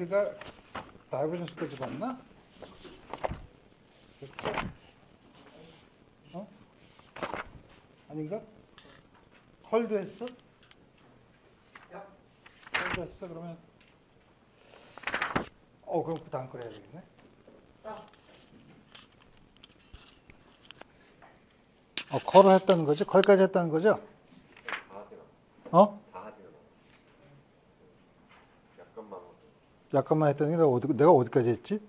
우리가 다이버전스까지 봤나? 어? 아닌가? 컬도 했어? 컬도 했어? 그러면 그럼 그 다음 거 해야 되겠네. 컬을 했다는 거죠? 컬까지 했다는 거죠? 다 하진 않았어. 다 하지는 않았어. 약간만 했다는 게 내가 어디까지 했지?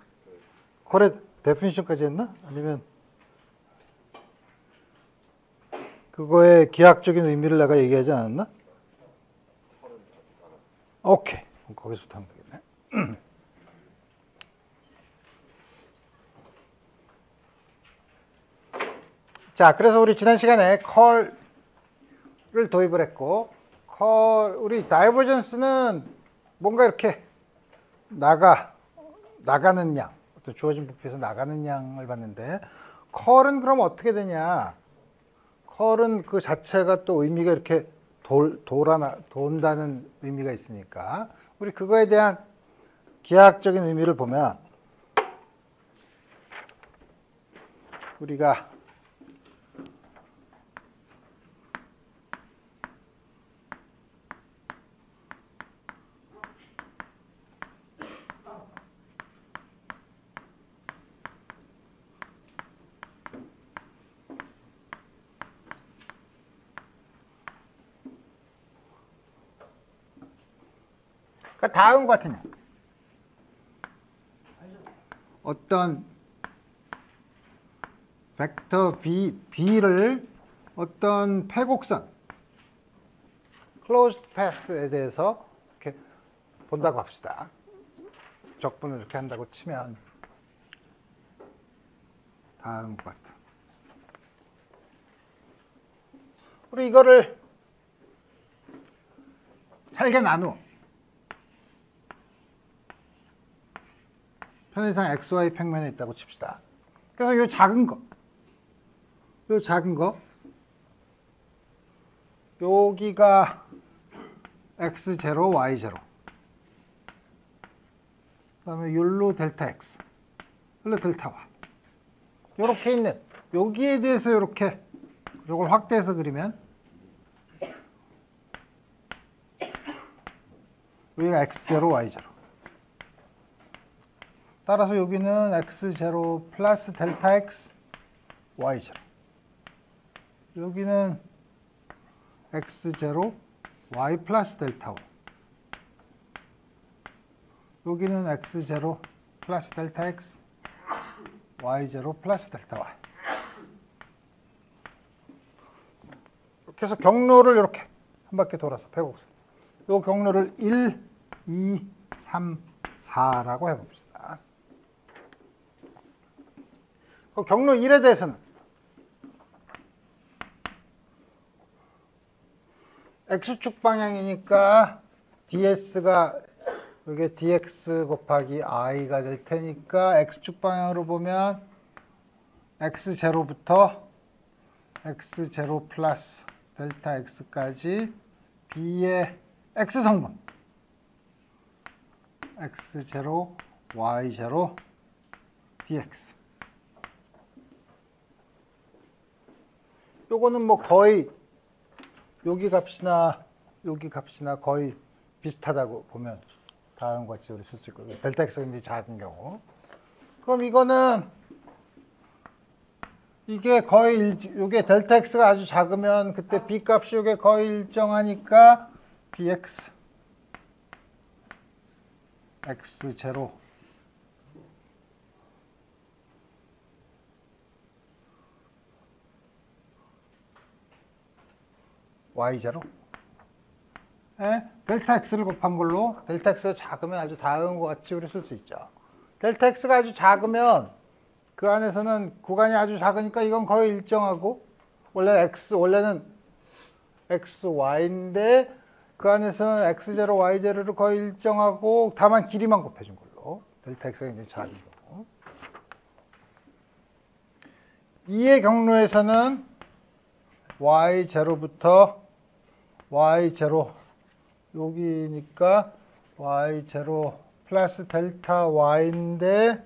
컬의 데피니션까지 했나? 아니면 그거의 기하학적인 의미를 내가 얘기하지 않았나? 오케이. 그럼 거기서부터 하면 되겠네. 자, 그래서 우리 지난 시간에 컬을 도입을 했고, 우리 다이버전스는 뭔가 이렇게 나가는 양, 어떤 주어진 부피에서 나가는 양을 봤는데, 컬은 그럼 어떻게 되냐? 컬은 그 자체가 또 의미가 이렇게 돈다는 의미가 있으니까, 우리 그거에 대한 기하학적인 의미를 보면, 우리가 다음과 같은 양. 어떤 벡터 B를 어떤 패곡선, closed path에 대해서 이렇게 본다고 합시다. 적분을 이렇게 한다고 치면 다음과 같은. 우리 이거를 잘게 나누어. 편의상 XY 평면에 있다고 칩시다. 그래서 이 작은 거, 여기가 X0, Y0. 그 다음에 욜로 델타 X, 욜로 델타 Y. 요렇게 있는, 여기에 대해서 이렇게, 요걸 확대해서 그리면, 여기가 X0, Y0. 따라서 여기는 X0 플러스 델타 X, Y0. 여기는 X0, Y 플러스 델타 Y. 여기는 X0 플러스 델타 X, Y0 플러스 델타 Y. 이렇게 해서 경로를 이렇게 한 바퀴 돌아서 패곡선. 이 경로를 1, 2, 3, 4라고 해봅시다. 경로 1에 대해서는 X축 방향이니까 ds가 이게 dx 곱하기 i가 될 테니까 X축 방향으로 보면 X0부터 X0 플러스 델타 X까지 B의 X성분 X0, Y0, dx. 요거는 뭐 거의 여기 값이나 거의 비슷하다고 보면 다음과 같이 우리 쓸 수 있고, 델타 X가 굉장히 작은 경우. 그럼 이거는 이게 거의 요게 델타 X가 아주 작으면 그때 B 값이 요게 거의 일정하니까 BX X0 Y0 델타 X를 곱한 걸로 델타 X가 작으면 아주 다음과 같이 우리 쓸 수 있죠. 델타 X가 아주 작으면 그 안에서는 구간이 아주 작으니까 이건 거의 일정하고 원래는 XY인데 그 안에서는 X0, Y0를 거의 일정하고 다만 길이만 곱해준 걸로 델타 X가 굉장히 작은 경우. 2의 경로에서는 Y0부터 Y0 여기니까 Y0 플러스 델타 y인데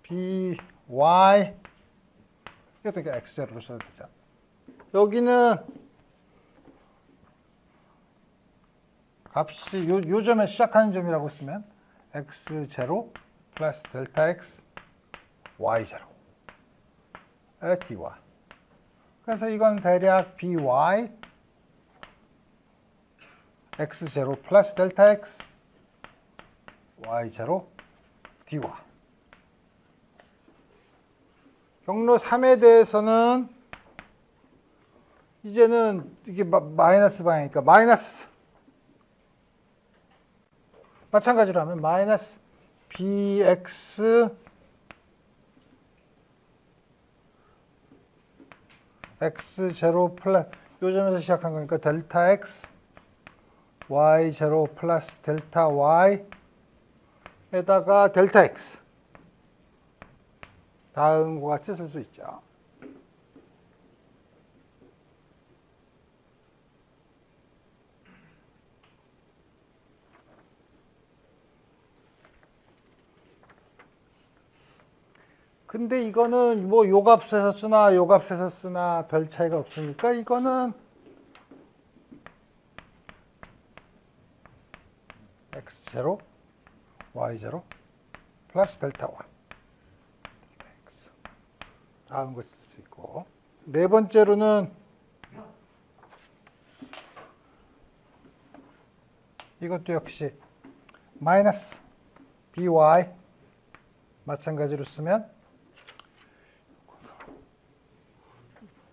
by 이것도 x0로 써도 되죠. 여기는 값이 요 점에 시작하는 점이라고 쓰면 x0 플러스 델타 x y0 dy. 그래서 이건 대략 by x0 플러스 델타 x y0 dy. 경로 3에 대해서는 이제는 이게 마이너스 방향이니까 마이너스 마찬가지로 하면 마이너스 bx x0 플러스 요 점에서 시작한 거니까 델타 x y0 플러스 델타 y 에다가 델타 x 다음과 같이 쓸 수 있죠. 근데 이거는 뭐 요 값에서 쓰나 요 값에서 쓰나 별 차이가 없으니까 이거는 x0 y0 플러스 델타 y 델타 x 다음 거 쓸 수 있고 네 번째로는 이것도 역시 마이너스 by 마찬가지로 쓰면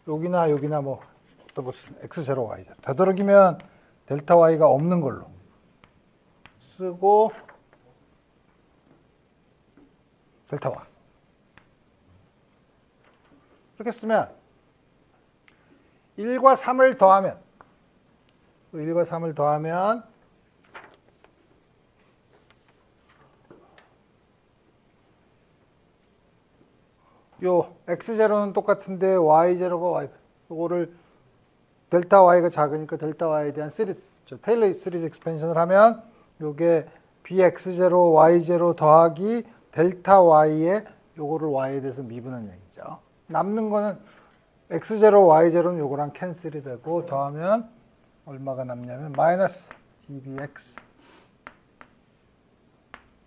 여기나 뭐 어떤 거 쓰면 x0 y0 되도록이면 델타 y가 없는 걸로 쓰고 델타 y 이렇게 쓰면 1과 3을 더하면 1과 3을 더하면 요 x0는 똑같은데 y0가 y 요거를 델타 y가 작으니까 델타 y에 대한 시리즈 테일러 시리즈 익스펜션을 하면 요게 bx0 y0 더하기 델타 y에 요거를 y에 대해서 미분한 얘기죠. 남는 거는 x0 y0는 요거랑 캔슬이 되고 더하면 얼마가 남냐면 마이너스 dbx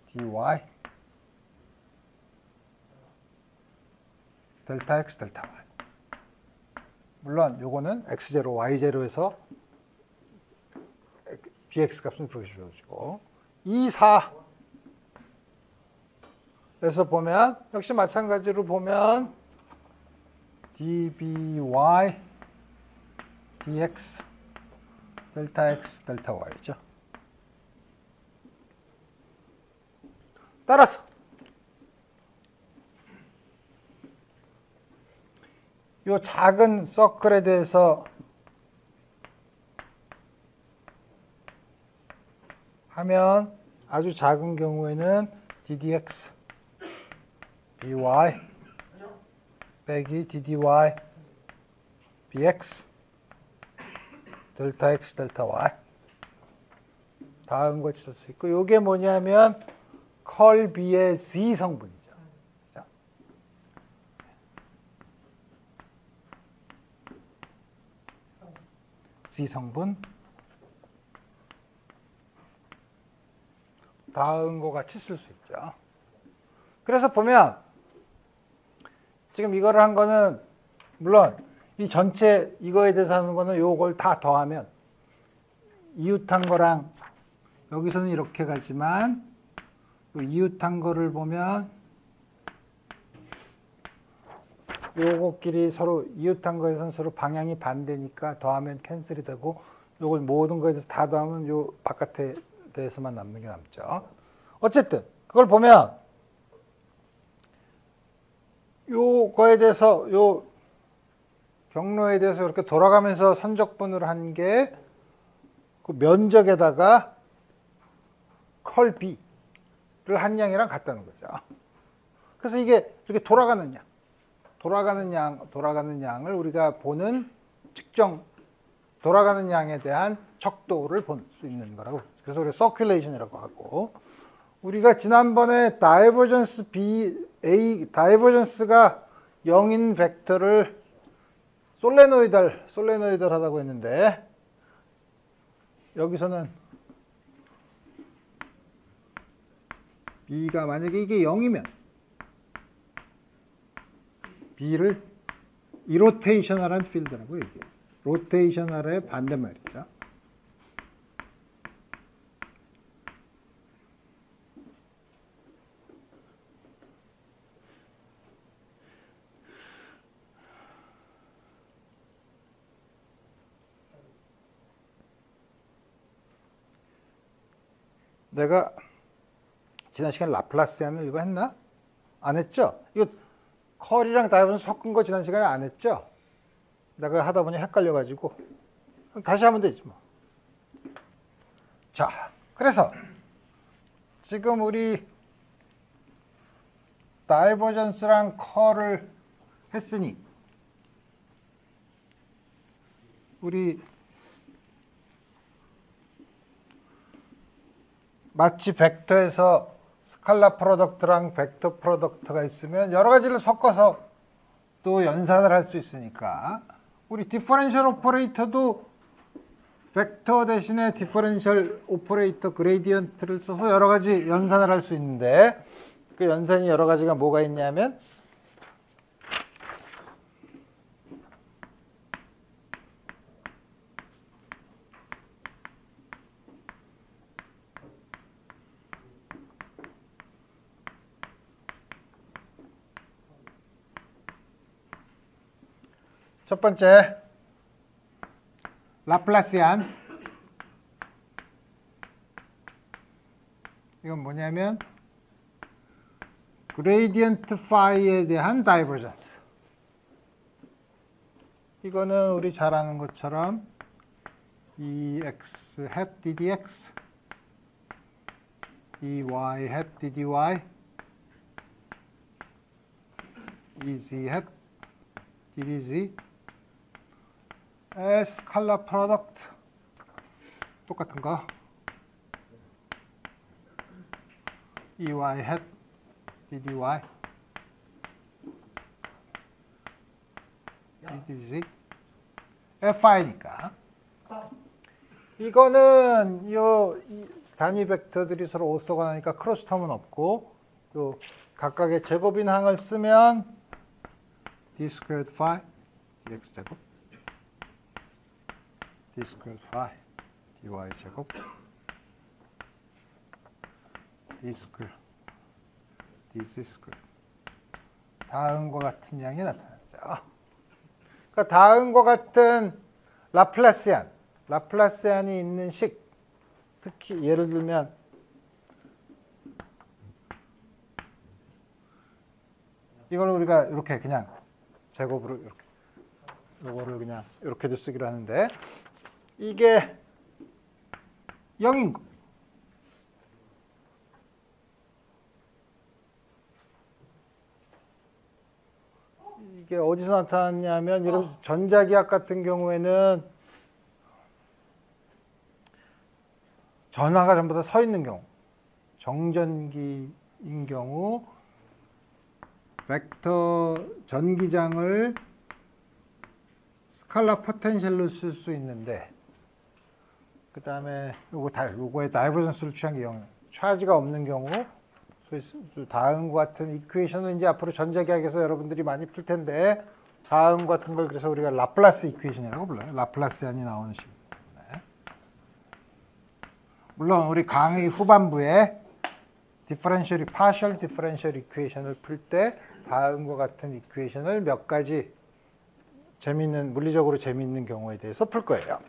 dy 델타 x 델타 y. 물론 요거는 x0 y0에서 bx 값은 그렇게 주어지고 2, 4에서 보면 역시 마찬가지로 보면 dby dx 델타 x 델타 y죠. 따라서 요 작은 서클에 대해서 하면 아주 작은 경우에는 ddx by 빼기 ddy bx 델타 x 델타 y 다음 같이 쓸 수 있고 요게 뭐냐면 컬 B의 Z 성분이죠. Z 성분 다음과 같이 쓸 수 있죠. 그래서 보면 지금 이거를 한 거는 물론 이 전체 이거에 대해서 하는 거는 요걸 다 더하면 이웃한 거랑 여기서는 이렇게 가지만 이웃한 거를 보면 요거끼리 서로 이웃한 거에서는 서로 방향이 반대니까 더하면 캔슬이 되고 요걸 모든 거에 대해서 다 더하면 요 바깥에 대해서만 남는 게 남죠. 어쨌든 그걸 보면 요거에 대해서 요 경로에 대해서 이렇게 돌아가면서 선적분을 한 게 그 면적에다가 컬 B를 한 양이랑 같다는 거죠. 그래서 이게 이렇게 돌아가는 양을 우리가 보는 측정 돌아가는 양에 대한 척도를 볼 수 있는 거라고. 그래서 우리가 서큘레이션이라고 하고 우리가 지난번에 다이버전스 다이버전스가 0인 벡터를 솔레노이달하다고 했는데 여기서는 B가 만약에 이게 0이면 B를 이로테이셔널한 필드라고 얘기해요. 로테이셔널의 반대말이죠. 내가 지난 시간에 라플라시안을 이거 했나? 안 했죠? 이거 컬이랑 다이버전스 섞은 거 지난 시간에 안 했죠? 내가 하다 보니 헷갈려가지고 다시 하면 되지 뭐. 자, 그래서 지금 우리 다이버전스랑 컬을 했으니 우리 마치 벡터에서 스칼라 프로덕트랑 벡터 프로덕트가 있으면 여러 가지를 섞어서 또 연산을 할 수 있으니까 우리 디퍼런셜 오퍼레이터도 벡터 대신에 디퍼런셜 오퍼레이터 그레디언트를 써서 여러 가지 연산을 할 수 있는데 그 연산이 여러 가지가 뭐가 있냐면 첫 번째 라플라시안 이건 뭐냐면 그레디언트 파이에 대한 다이버전스 이거는 우리 잘 아는 것처럼 EX hat DDX EY hat DDY EZ hat DDZ 스칼라 프로덕트 똑같은 거 EY hat DDY DDZ FI니까 이거는 이 단위 벡터들이 서로 오토고널하니까 크로스 텀은 없고 또 각각의 제곱인 항을 쓰면 d squared phi dx 제곱 d squared phi dy 제곱 d squared dz squared 다음과 같은 양이 나타나죠. 그러니까 다음과 같은 라플라시안이 있는 식 특히 예를 들면 이걸 우리가 이렇게 그냥 제곱으로 이렇게 이거를 그냥 이렇게도 쓰기로 하는데 이게 0인 거. 이게 어디서 나타났냐면 여러분 전자기학 같은 경우에는 전하가 전부 다 서 있는 경우 정전기인 경우 벡터 전기장을 스칼라 포텐셜로 쓸 수 있는데 그 다음에 요거의 다이버전스를 취한 게 0 차지가 없는 경우 다음과 같은 이퀘이션은 이제 앞으로 전자기학에서 여러분들이 많이 풀 텐데 다음과 같은 걸 그래서 우리가 라플라스 이퀘이션이라고 불러요. 라플라스안이 나오는 식. 네. 물론 우리 강의 후반부에 파셜 디퍼런셜 이퀘이션을 풀 때 다음과 같은 이퀘이션을 몇 가지 물리적으로 재미있는 경우에 대해서 풀 거예요.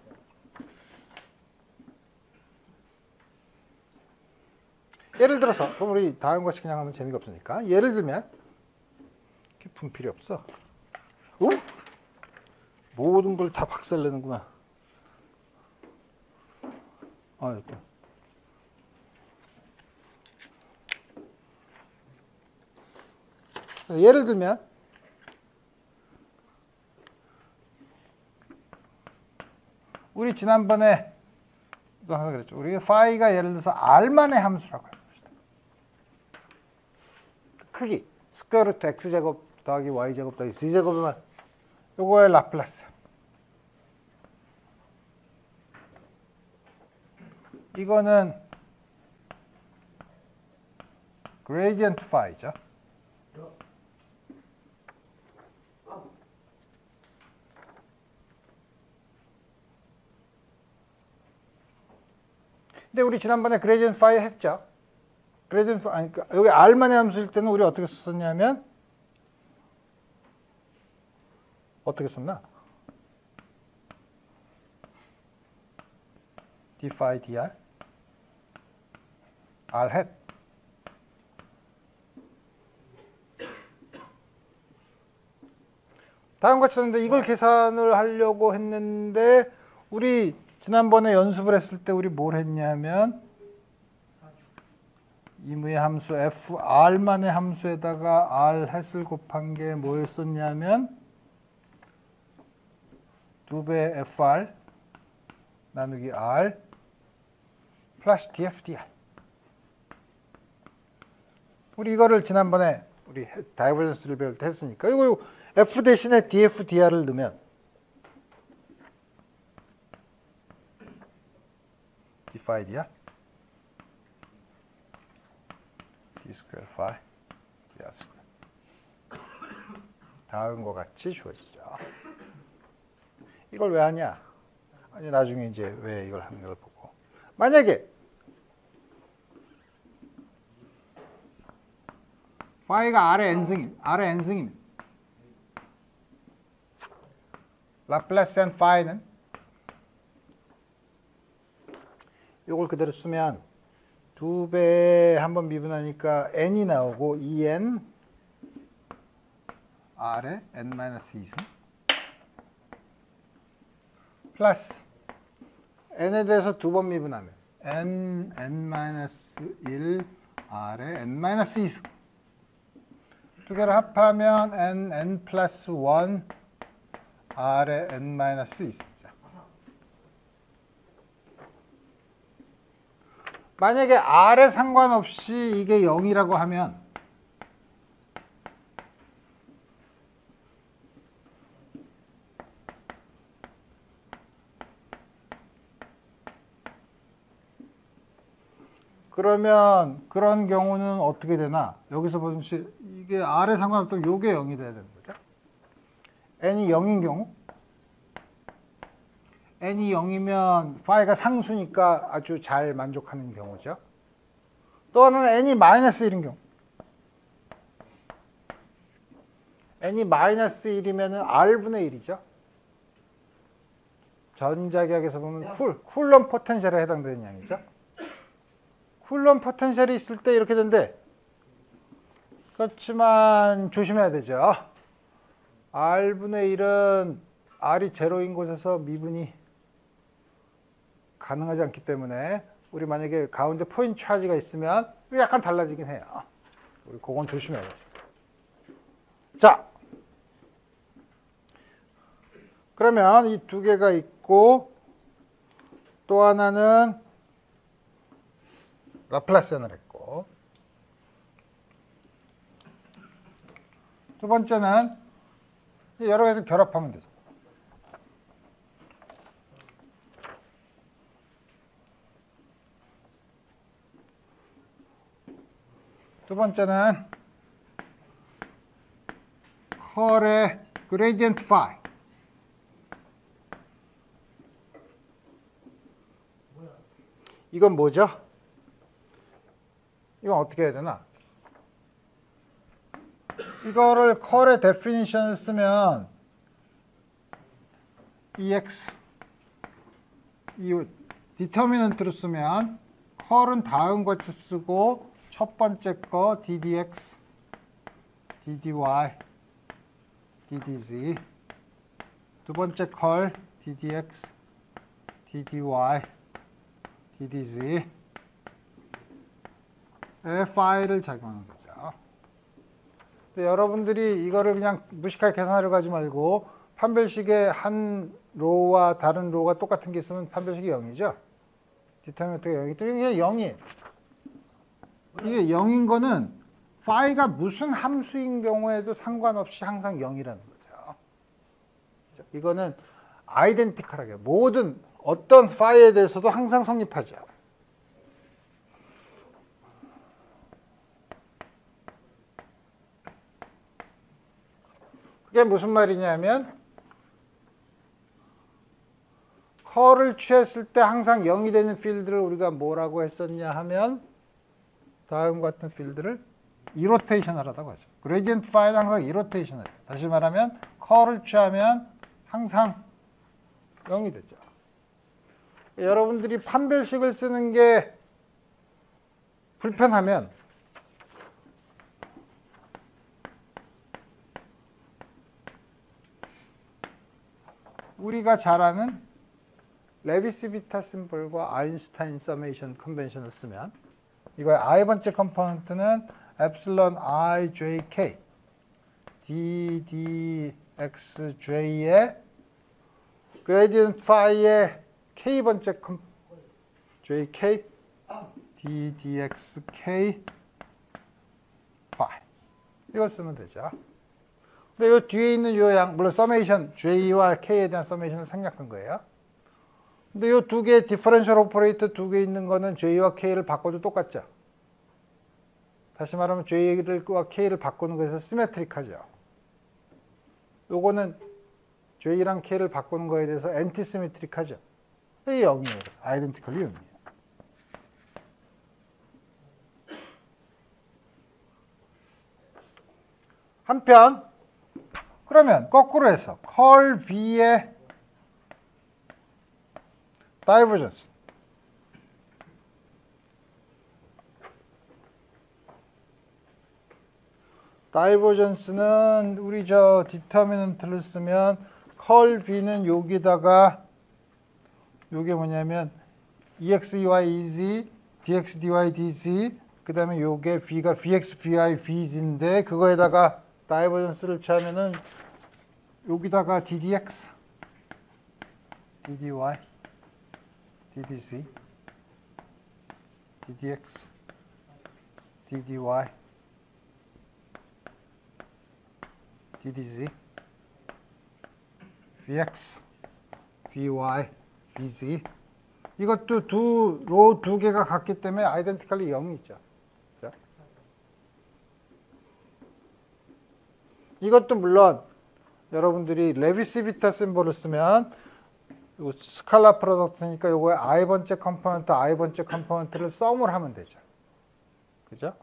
예를 들어서 그럼 우리 다음과 같이 그냥 하면 재미가 없으니까 예를 들면 깊은 필요 없어. 모든 걸 다 박살내는구나. 예를 들면 우리 지난번에 이거 하나 그랬죠. 우리가 파이가 예를 들어서 R만의 함수라고 해봅시다. 크기 스퀘어 루트 x제곱 더하기 y제곱 더하기 z제곱이면 요거의 라플라스. 이거는 gradient phi죠. 근데 우리 지난번에 gradient phi 했죠. gradient phi, 아니, 여기 r만의 함수일 때는 우리 어떻게 썼냐면 어떻게 썼나? d phi dr r hat 다음과 같이 썼는데 이걸 계산을 하려고 했는데 우리 지난번에 연습을 했을 때 우리 뭘 했냐면 이무의 함수 fr만의 함수에다가 r hat을 곱한 게 뭐였었냐면 2배 fr 나누기 r 플러스 df dr. 우리 이거를 지난번에 우리 다이버전스를 배울 때 했으니까 이거 f 대신에 df dr을 넣으면 d phi dr d square phi dr square 다음과 같이 주어지죠. 이걸 왜 하냐? 아니 나중에 이제 왜 이걸 하는 걸 보고 만약에 phi가 r의 n승이면 라플라스 and phi는 이걸 그대로 쓰면 2배 한번 미분하니까 n이 나오고 2n r의 n-2승 플러스 n에 대해서 두 번 미분하면 n-1 r의 n-2승 두 개를 합하면 n 플러스 1 r의 n-2승. 만약에 r에 상관없이 이게 0이라고 하면 그러면 그런 경우는 어떻게 되나? 여기서 보시 이게 r에 상관없다면 요게 0이 돼야 되는 거죠. n이 0인 경우 n이 0이면 phi가 상수니까 아주 잘 만족하는 경우죠. 또 하나는 n이 -1인 경우. n이 -1이면 r분의 1이죠. 전자기학에서 보면 쿨럼 포텐셜에 해당되는 양이죠. 쿨럼 포텐셜이 있을 때 이렇게 된대. 그렇지만 조심해야 되죠. r분의 1은 r이 제로인 곳에서 미분이 가능하지 않기 때문에 우리 만약에 가운데 포인트 차지가 있으면 약간 달라지긴 해요. 우리 그건 조심해야겠습니다. 자, 그러면 이 두 개가 있고 또 하나는 라플라스연을 했고 두 번째는 여러 가지 결합하면 되죠. 두 번째는 컬의 gradient phi. 이건 뭐죠? 이건 어떻게 해야 되나? 이거를 컬의 definition을 쓰면 ex 이 determinant로 쓰면 컬은 다음과 같이 쓰고 첫 번째 거 ddx, ddy, ddz 두 번째 컬 ddx, ddy, ddz 의 파일을 작용하는 거죠. 근데 여러분들이 이거를 그냥 무식하게 계산하려고 하지 말고 판별식의 한 로우와 다른 로우가 똑같은 게 있으면 판별식이 0이죠. 디터미넌트가 0이기 때문에 이게 0이에요. 이게 0인 거는 파이가 무슨 함수인 경우에도 상관없이 항상 0이라는 거죠. 이거는 아이덴티컬하게 모든 어떤 파이에 대해서도 항상 성립하죠. 그게 무슨 말이냐면 컬을 취했을 때 항상 0이 되는 필드를 우리가 뭐라고 했었냐 하면 다음과 같은 필드를 이로테이션을 하다고 하죠. 그레디언트 파이는 항상 이로테이션을 해요. 다시 말하면 컬을 취하면 항상 0이 되죠. 여러분들이 판별식을 쓰는 게 불편하면 우리가 잘 아는 레비스 비타 심볼과 아인슈타인 서메이션 컨벤션을 쓰면 이거의 i번째 컴포넌트는 엡실론 i j k ddxj의 그레디언트 파이의 k번째 jk ddxk 파이 이걸 쓰면 되죠. 근데 이 뒤에 있는 요양 물론 서메이션 j와 k에 대한 서메이션을 생략한 거예요. 근데 이 두 개의 디퍼런셜 오퍼레이터 두 개 있는 거는 j와 k를 바꿔도 똑같죠. 다시 말하면 j와 k를 바꾸는 것에서 시메트릭하죠. 요거는 j랑 k를 바꾸는 거에 대해서 엔티시메트릭하죠. 이게 0이에요. 아이덴티컬리 0이에요. 한편 그러면 거꾸로 해서 컬 V의 다이버전스 다이버전스는 우리 저 디터미넌트를 쓰면 컬 V는 여기다가 요게 뭐냐면 EX, EY, EZ, DX, DY, DZ 그 다음에 요게 V가 VX, VY, VZ인데 그거에다가 다이버전스를 취하면은 여기다가 DDX, DDY, DDZ, DDX, DDY, DDZ, VX, VY, VZ 이것도 로 두 개가 같기 때문에 아이덴티컬리 0이죠. 이것도 물론 여러분들이 레비스 비타 심볼을 쓰면 요 스칼라 프로덕트니까 요거의 i번째 컴포넌트, i번째 컴포넌트를 썸을 하면 되죠. 그죠?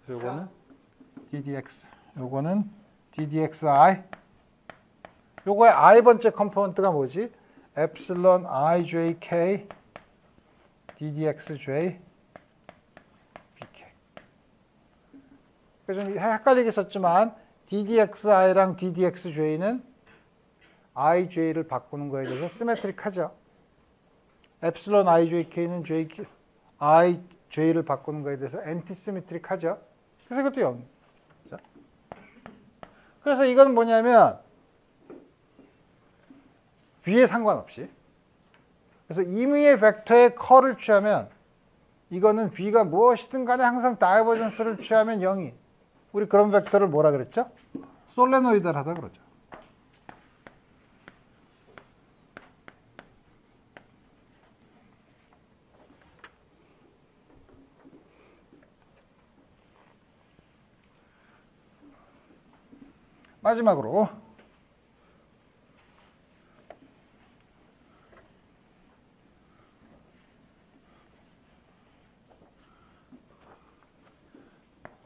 그래서 요거는 ddx, 요거는 ddxi. 요거의 i번째 컴포넌트가 뭐지? epsilon ijk ddxj vk. 그래서 좀 헷갈리게 썼지만 ddxi랑 ddxj는 ij를 바꾸는 거에 대해서 시메트릭하죠. epsilon ijk는 ij를 바꾸는 거에 대해서 엔티시메트릭하죠. 그래서 이것도 0. 그래서 이건 뭐냐면 V에 상관없이 그래서 임의의 벡터의 컬을 취하면 이거는 V가 무엇이든 간에 항상 다이버전스를 취하면 0이. 우리 그런 벡터를 뭐라 그랬죠? 솔레노이드하다 그러죠. 마지막으로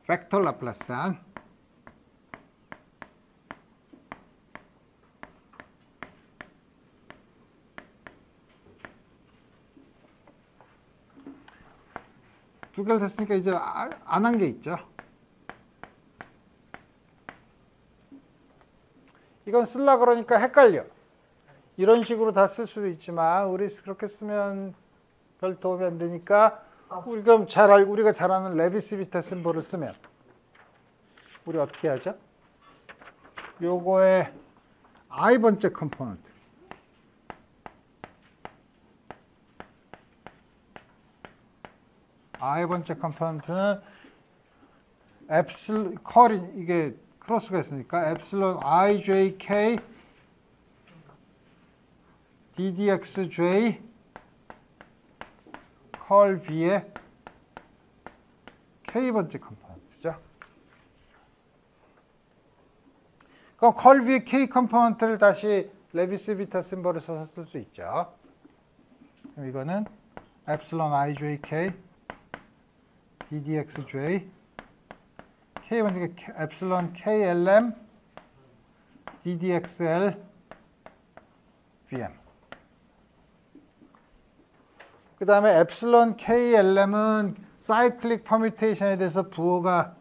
벡터 라플라스안 두 개를 됐으니까 이제 안 한 게 있죠. 이건 쓸라 그러니까 헷갈려. 이런 식으로 다 쓸 수도 있지만 우리 그렇게 쓰면 별 도움이 안 되니까 우리 그럼 우리가 잘 아는 레비스 비타 심볼을 쓰면 우리 어떻게 하죠? 요거의 i번째 컴포넌트 i번째 컴포넌트는 엡실론 컬이 이게 크로스가 있으니까 엡실론 ijk ddxj 컬 v의 k번째 컴포넌트죠. 그럼 컬 v의 k 컴포넌트를 다시 레비스 비타 심벌을 써서 쓸 수 있죠. 그럼 이거는 엡실론 ijk ddxj k번째 엡실론 klm ddxl vm. 그 다음에 엡실론 klm은 사이클릭 퍼뮤테이션에 대해서 부호가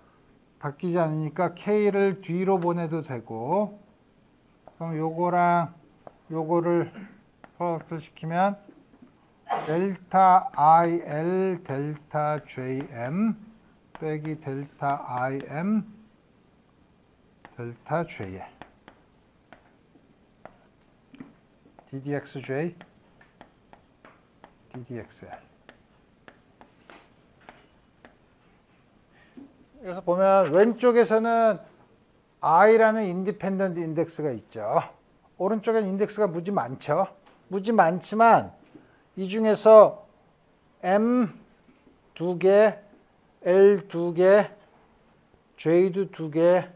바뀌지 않으니까 k를 뒤로 보내도 되고, 그럼 요거랑 요거를 프로덕트를 시키면 델타 il 델타 jm 빼기 델타 im 델타 jl ddxj ddxl. 그래서 보면 왼쪽에서는 i라는 인디펜던트 인덱스가 있죠. 오른쪽엔 인덱스가 무지 많죠. 무지 많지만 이 중에서 m 2개, l 2개, j도 2개,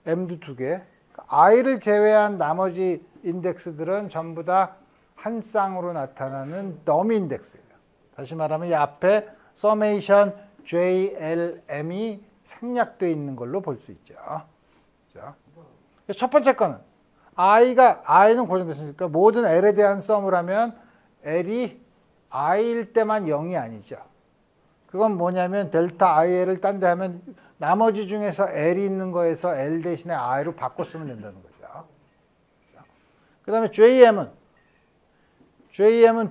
m도 2개. i를 제외한 나머지 인덱스들은 전부 다 한 쌍으로 나타나는 더미 인덱스예요. 다시 말하면 이 앞에 서메이션 JLM이 생략되어 있는 걸로 볼 수 있죠. 그렇죠? 첫 번째 거는 i는 고정됐으니까 모든 l에 대한 썸을 하면 l이 i일 때만 0이 아니죠. 그건 뭐냐면 델타 il을 딴 데 하면 나머지 중에서 l이 있는 거에서 l 대신에 i로 바꿔 쓰면 된다는 거죠. 그 다음에 JM은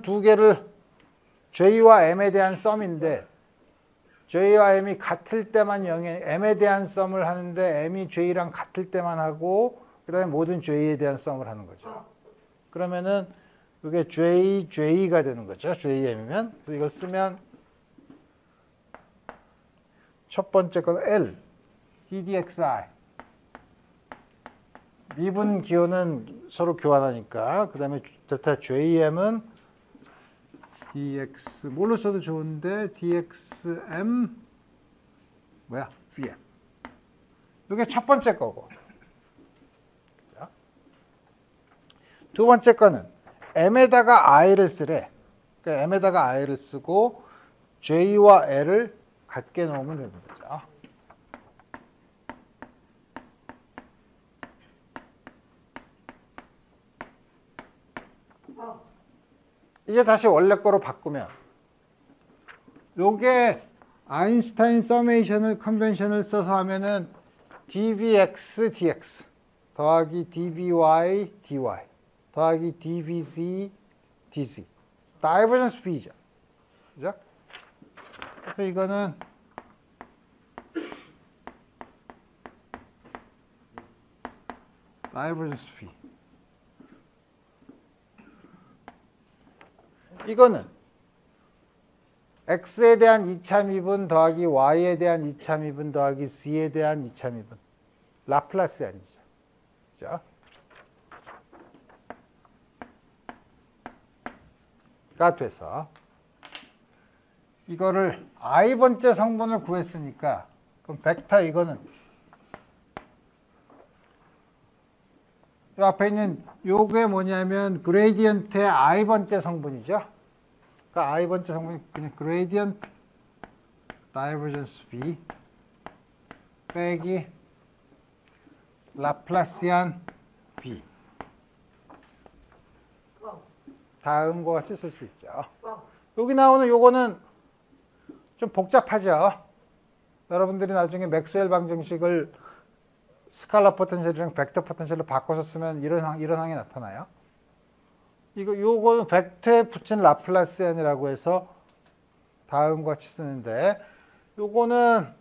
두 개를 J와 M에 대한 썸인데 J와 M이 같을 때만 0에 M에 대한 썸을 하는데 M이 J랑 같을 때만 하고 그 다음에 모든 J에 대한 썸을 하는 거죠. 그러면은 이게 J가 되는 거죠. JM이면. 그래서 이걸 쓰면 첫 번째 건 L, DDXI. 미분 기호는 서로 교환하니까. 그 다음에 델타 JM은 dx 뭘로 써도 좋은데 dxm vm. 이게 첫 번째 거고. 두 번째 거는 m에다가 i를 쓰래. 그러니까 m에다가 i를 쓰고 j와 l을 같게 놓으면 되는 거죠. 이제 다시 원래 거로 바꾸면 요게 아인슈타인 서메이션을 컨벤션을 써서 하면은 dvx dx 더하기 dvy dy 더하기 dvz dz 다이버전스 v죠. 그죠? 그래서 이거는 다이버전스 v. 이거는 x에 대한 2차 미분 더하기 y에 대한 2차 미분 더하기 z에 대한 2차 미분. 라플라스안이죠. 그죠? 가 돼서 이거를 i번째 성분을 구했으니까 그럼 벡터 이거는 이 앞에 있는 요게 뭐냐면 그레디언트의 i번째 성분이죠. 그러니까 i번째 성분이 그냥 그레디언트 다이버전스 v 빼기 라플라시안 v. 다음과 같이 쓸 수 있죠. 여기 나오는 요거는 좀 복잡하죠. 여러분들이 나중에 맥스웰 방정식을 스칼라 포텐셜이랑 벡터 포텐셜로 바꿔서 쓰면 이런 항이 나타나요. 요거는 벡터에 붙인 라플라시안이라고 해서 다음과 같이 쓰는데 요거는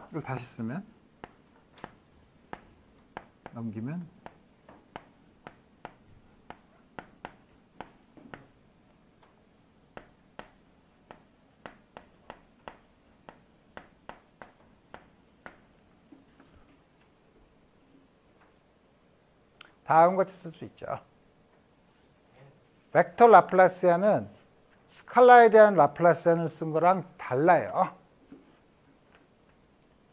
이걸 다시 쓰면 넘기면 다음과 같이 쓸 수 있죠. 벡터 라플라시안은 스칼라에 대한 라플라시안을 쓴 거랑 달라요.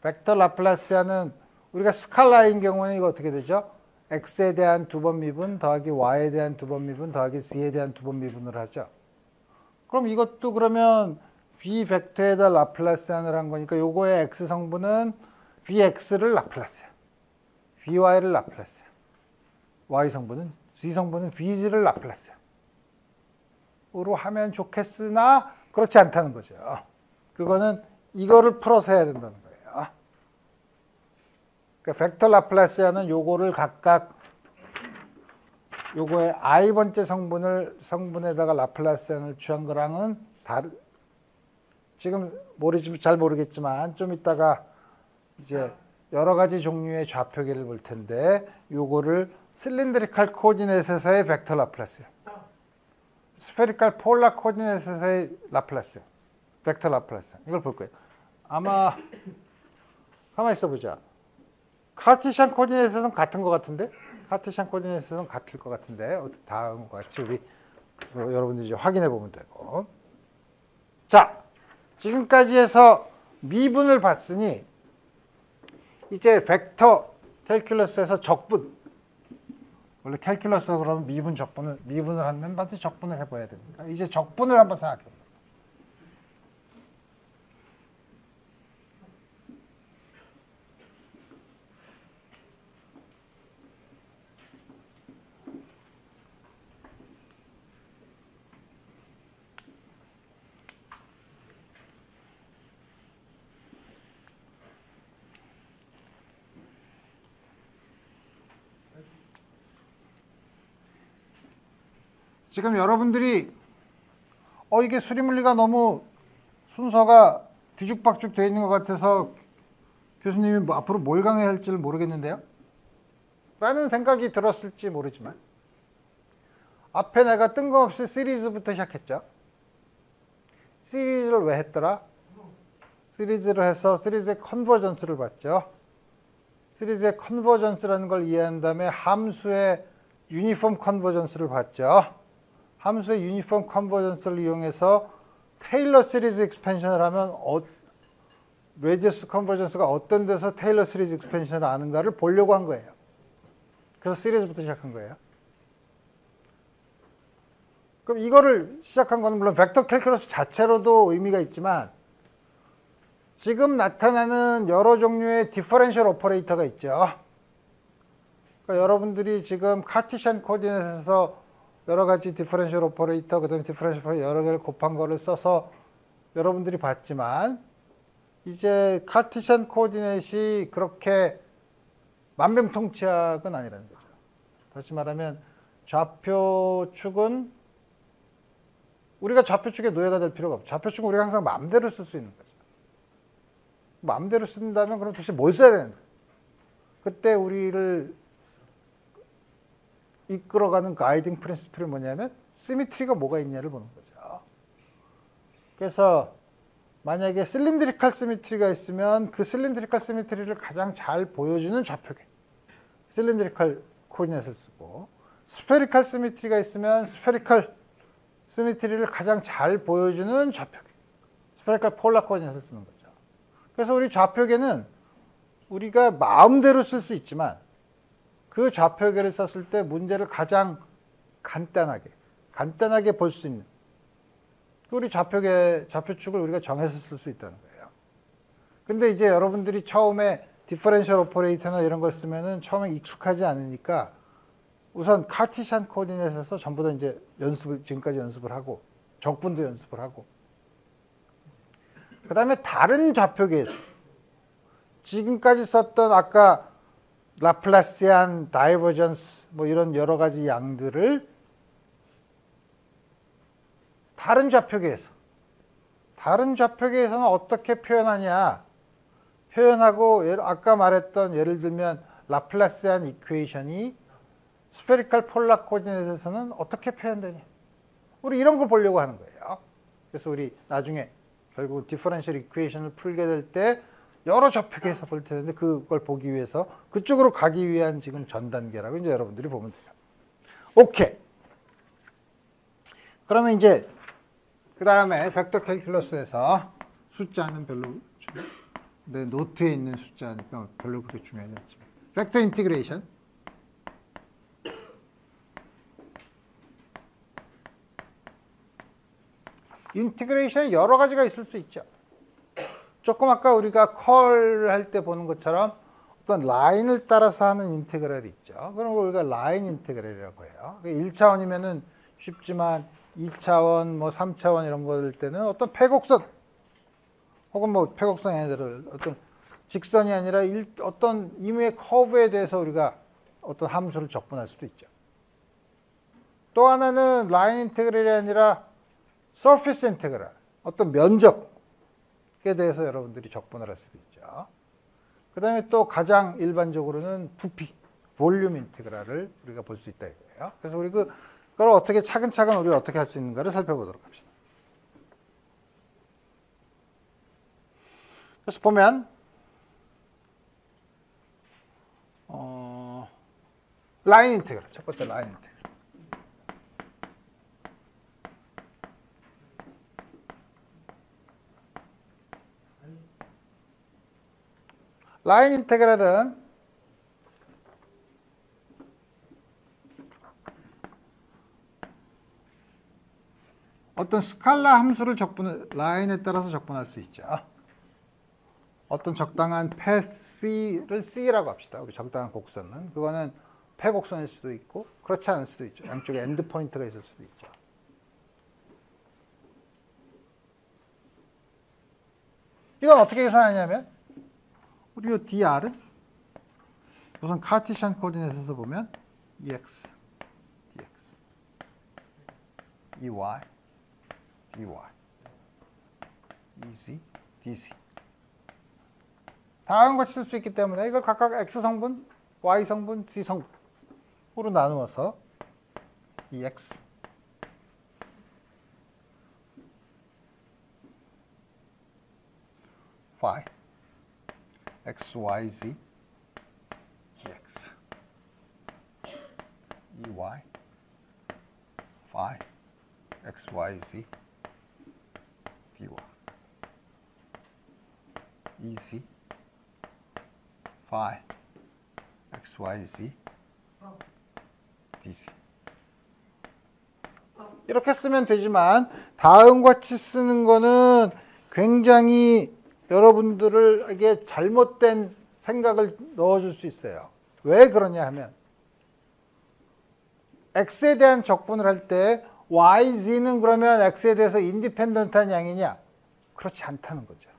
벡터 라플라시안은 우리가 스칼라인 경우는 이거 어떻게 되죠? x에 대한 두 번 미분 더하기 y에 대한 두 번 미분 더하기 z에 대한 두 번 미분을 하죠. 그럼 이것도 그러면 v 벡터에다 라플라시안을 한 거니까 요거의 x 성분은 vx를 라플라시안, vy를 라플라시안, y 성분은 z 성분은 vz를 라플라시안 으로 하면 좋겠으나 그렇지 않다는 거죠. 그거는 이거를 풀어서 해야 된다는 거예요. 그러니까 벡터 라플라시안은 요거를 각각 요거의 i번째 성분에다가 라플라시안을 취한 거랑은 지금 잘 모르겠지만 좀 이따가 이제 여러 가지 종류의 좌표계를 볼 텐데 요거를 실린드리칼 코디네이트에서의 벡터 라플라시안, 스페리칼 폴라 코디네이트에서의 라플라시안, 벡터 라플라시안 이걸 볼 거예요. 아마 가만히 있어 보자. 카르티시안 코디네이트에서는 같은 것 같은데? 카르티시안 코디네이트에서는 같을 것 같은데 다음과 같이 우리 여러분들이 이제 확인해 보면 되고. 자, 지금까지 해서 미분을 봤으니 이제 벡터 캘큘러스에서 적분. 원래 캘큘러스가 그러면 미분을 하면 반드시 적분을 해봐야 됩니다. 이제 적분을 한번 생각해 봅니다. 지금 여러분들이 이게 수리물리가 너무 순서가 뒤죽박죽 되어 있는 것 같아서 교수님이 앞으로 뭘 강의해야 할지를 모르겠는데요? 라는 생각이 들었을지 모르지만 앞에 내가 뜬금없이 시리즈부터 시작했죠. 시리즈를 왜 했더라? 시리즈를 해서 시리즈의 컨버전스를 봤죠. 시리즈의 컨버전스라는 걸 이해한 다음에 함수의 유니폼 컨버전스를 봤죠. 함수의 유니폼 컨버전스를 이용해서 테일러 시리즈 익스펜션을 하면 레디어스 컨버전스가 어떤 데서 테일러 시리즈 익스펜션을 아는가를 보려고 한 거예요. 그래서 시리즈부터 시작한 거예요. 그럼 이거를 시작한 거는 물론 벡터 캘큘러스 자체로도 의미가 있지만 지금 나타나는 여러 종류의 디퍼런셜 오퍼레이터가 있죠. 그러니까 여러분들이 지금 카르티시안 코디네이트에서 여러 가지 디퍼런셜 오퍼레이터, 그다음에 디퍼런셜 오퍼레이터 여러 개를 곱한 거를 써서 여러분들이 봤지만 이제 카르티시안 코디네이트이 그렇게 만병통치약은 아니라는 거죠. 다시 말하면 좌표축은 우리가 좌표축의 노예가 될 필요가 없죠. 좌표축은 우리가 항상 마음대로 쓸 수 있는 거죠. 마음대로 쓴다면 그럼 도대체 뭘 써야 되는 거예요? 그때 우리를 이끌어가는 가이딩 프린시플이 뭐냐면 시미트리가 뭐가 있냐를 보는 거죠. 그래서 만약에 실린드리칼 시미트리가 있으면 그 실린드리칼 시미트리를 가장 잘 보여주는 좌표계, 실린드리칼 코디네이트를 쓰고, 스페리칼 시미트리가 있으면 스페리칼 시미트리를 가장 잘 보여주는 좌표계, 스페리칼 폴라 코디네이트를 쓰는 거죠. 그래서 우리 좌표계는 우리가 마음대로 쓸 수 있지만 그 좌표계를 썼을 때 문제를 가장 간단하게 볼 수 있는 우리 좌표축을 우리가 정해서 쓸 수 있다는 거예요. 근데 이제 여러분들이 처음에 디퍼런셜 오퍼레이터나 이런 거 쓰면은 처음에 익숙하지 않으니까 우선 카르티시안 코디네이트에서 전부 다 이제 지금까지 연습을 하고 적분도 연습을 하고 그 다음에 다른 좌표계에서 지금까지 썼던 아까 라플라시안, 다이버전스 뭐 이런 여러 가지 양들을 다른 좌표계에서는 어떻게 표현하냐 표현하고 아까 말했던 예를 들면 라플라시안 이퀘이션이 스페리칼 폴라 코디네이트에서는 어떻게 표현되냐 우리 이런 걸 보려고 하는 거예요. 그래서 우리 나중에 결국 디퍼런셜 이퀘이션을 풀게 될 때 여러 좌표계에서 볼 텐데 그걸 보기 위해서 그쪽으로 가기 위한 지금 전 단계라고 이제 여러분들이 보면 돼요. 오케이. 그러면 이제 그 다음에 벡터 캘큘러스에서 숫자는 별로 내 노트에 있는 숫자니까 별로 그렇게 중요하지 않지만 벡터 인티그레이션 인티그레이션이 여러 가지가 있을 수 있죠. 조금 아까 우리가 컬 할 때 보는 것처럼 어떤 라인을 따라서 하는 인테그랄이 있죠. 그럼 우리가 라인 인테그랄이라고 해요. 1차원이면은 쉽지만 2차원, 뭐 3차원 이런 거 할 때는 어떤 패곡선 혹은 뭐 패곡선이 아니라 어떤 직선이 아니라 어떤 임의의 커브에 대해서 우리가 어떤 함수를 적분할 수도 있죠. 또 하나는 라인 인테그랄이 아니라 서피스 인테그랄, 어떤 면적에 대해서 여러분들이 적분을 할 수도 있죠. 그 다음에 또 가장 일반적으로는 부피, 볼륨 인테그랄을 우리가 볼 수 있다 이거예요. 그래서 우리 그걸 어떻게 차근차근 우리가 어떻게 할 수 있는가를 살펴보도록 합시다. 그래서 보면 라인 인테그랄, 첫 번째 라인 인테그랄. 라인 인테그랄은 어떤 스칼라 함수를 라인에 따라서 적분할 수 있죠. 어떤 적당한 패스를 C라고 합시다. 우리 적당한 곡선은. 그거는 패곡선일 수도 있고 그렇지 않을 수도 있죠. 양쪽에 엔드 포인트가 있을 수도 있죠. 이건 어떻게 계산하냐면 우리 이 dr은 우선 카티션 코디네이트에서 보면 ex, dx, ey, dy, ez, dz 다양한 것을 쓸 수 있기 때문에 이걸 각각 x 성분, y 성분, z 성분으로 나누어서 ex, y, x, y, z, dx, ey, y, x, y, z, dy, ez, y, x, y, z, dz 이렇게 쓰면 되지만 다음과 같이 쓰는 거는 굉장히 여러분들에게 잘못된 생각을 넣어줄 수 있어요. 왜 그러냐 하면 x에 대한 적분을 할 때 y, z는 그러면 x에 대해서 인디펜던트한 양이냐? 그렇지 않다는 거죠.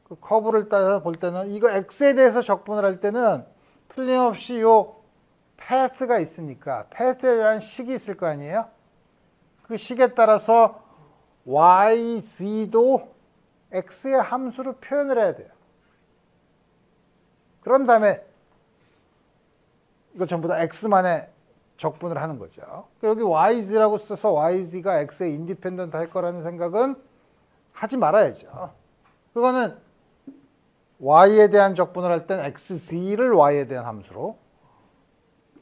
그 커브를 따라서 볼 때는 이거 x에 대해서 적분을 할 때는 틀림없이 요 패스가 있으니까 패스에 대한 식이 있을 거 아니에요? 그 식에 따라서 y, z도 x의 함수로 표현을 해야 돼요. 그런 다음에 이걸 전부 다 x만에 적분을 하는 거죠. 여기 yz라고 써서 yz가 x에 인디펜던트 할 거라는 생각은 하지 말아야죠. 그거는 y에 대한 적분을 할 때는 xz를 y에 대한 함수로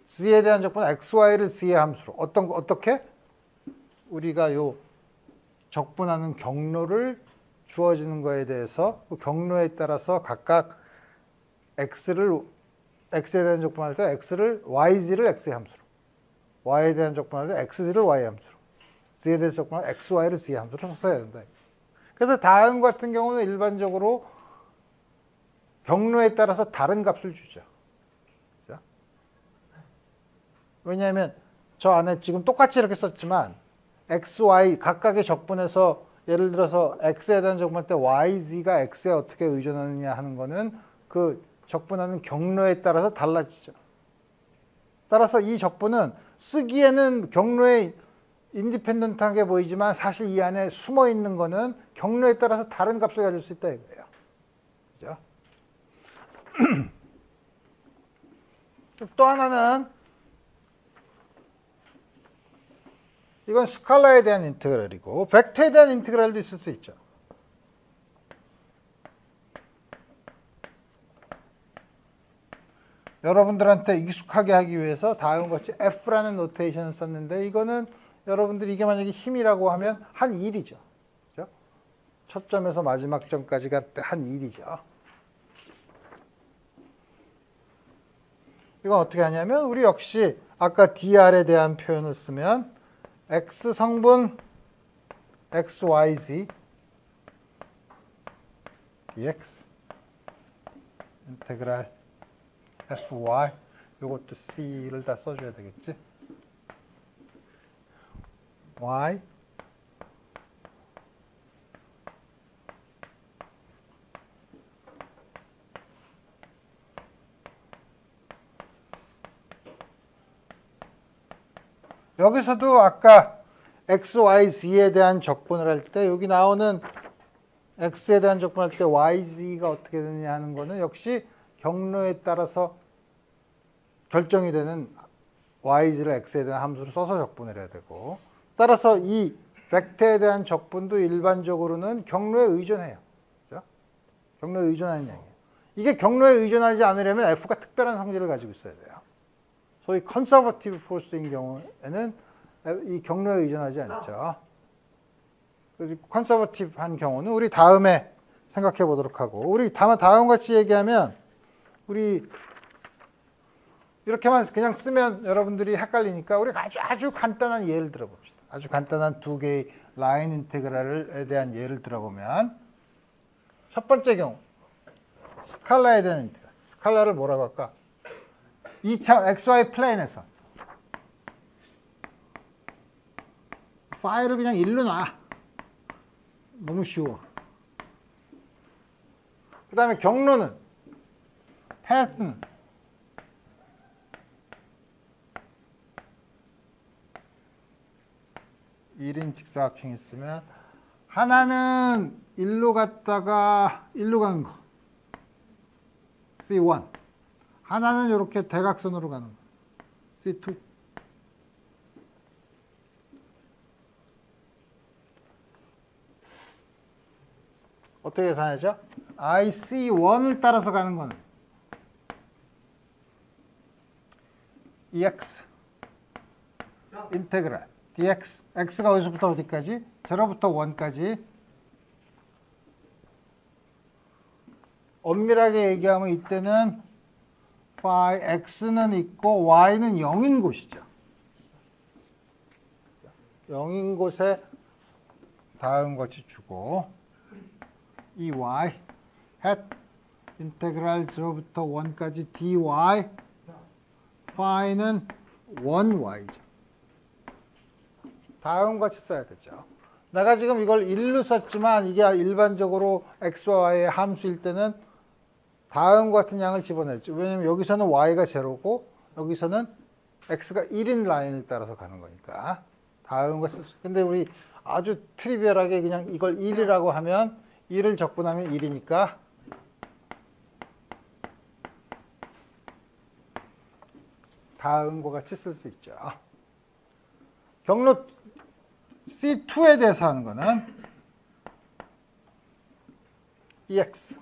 z에 대한 적분은 xy를 z의 함수로 어떻게? 우리가 요 적분하는 경로를 주어지는 거에 대해서 그 경로에 따라서 각각 x에 대한 적분할 때 x를 yz를 x의 함수로 y에 대한 적분할 때 xz를 y의 함수로 z에 대해서 적분할 때 xy를 z의 함수로 써야 된다. 그래서 다음 같은 경우는 일반적으로 경로에 따라서 다른 값을 주죠. 그렇죠? 왜냐하면 저 안에 지금 똑같이 이렇게 썼지만 x, y 각각의 적분에서 예를 들어서 x에 대한 적분할 때 yz가 x에 어떻게 의존하느냐 하는 거는 그 적분하는 경로에 따라서 달라지죠. 따라서 이 적분은 쓰기에는 경로에 인디펜던트하게 보이지만 사실 이 안에 숨어 있는 거는 경로에 따라서 다른 값을 가질 수 있다 이거예요. 그죠? 또 하나는 이건 스칼라에 대한 인테그랄이고 벡터에 대한 인테그랄도 있을 수 있죠. 여러분들한테 익숙하게 하기 위해서 다음과 같이 F라는 노테이션을 썼는데 이거는 여러분들이 이게 만약에 힘이라고 하면 한 1이죠. 그죠? 첫 점에서 마지막 점까지가 한 1이죠. 이건 어떻게 하냐면 우리 역시 아까 dr에 대한 표현을 쓰면 x 성분 xyz dx 인테그랄 fy 요것도 c를 다 써줘야 되겠지. y 여기서도 아까 x, y, z에 대한 적분을 할 때 여기 나오는 x에 대한 적분할 때 y, z가 어떻게 되느냐 하는 거는 역시 경로에 따라서 결정이 되는 y, z를 x에 대한 함수를 써서 적분을 해야 되고 따라서 이 벡터에 대한 적분도 일반적으로는 경로에 의존해요. 그죠? 경로에 의존하는 얘기예요. 이게 경로에 의존하지 않으려면 f가 특별한 성질을 가지고 있어야 돼요. 소위 컨서버티브 포스인 경우에는 이 경로에 의존하지 않죠. 컨서버티브한 경우는 우리 다음에 생각해 보도록 하고 우리 다음 같이 얘기하면 우리 이렇게만 그냥 쓰면 여러분들이 헷갈리니까 우리 아주 간단한 예를 들어봅시다. 아주 간단한 두 개의 라인 인테그랄에 대한 예를 들어보면 첫 번째 경우 스칼라에 대한 인테그랄. 스칼라를 뭐라고 할까? 2차 XY 플레인에서 파일을 그냥 일로 놔. 너무 쉬워. 그 다음에 경로는 path는 1인 직사각형이 있으면 하나는 일로 갔다가 일로 가는 거 C1 하나는 이렇게 대각선으로 가는 거 C2 어떻게 계산하죠? IC1을 따라서 가는 거는 EX 인테그랄 dx x가 어디서부터 어디까지? 0부터 1까지 엄밀하게 얘기하면 이때는 phi x는 있고 y는 0인 곳이죠. 0인 곳에 다음 같이 주고 이 y hat 인테그랄 0부터 1까지 dy phi는 1y죠. 다음 같이 써야겠죠. 내가 지금 이걸 1로 썼지만 이게 일반적으로 x와 y의 함수일 때는 다음과 같은 양을 집어냈죠. 왜냐면 여기서는 y가 0고 여기서는 x가 1인 라인을 따라서 가는 거니까 다음과 쓸 수. 근데 우리 아주 트리비얼하게 그냥 이걸 1이라고 하면 1을 적분하면 1이니까 다음과 같이 쓸 수 있죠. 경로 C2에 대해서 하는 거는 EX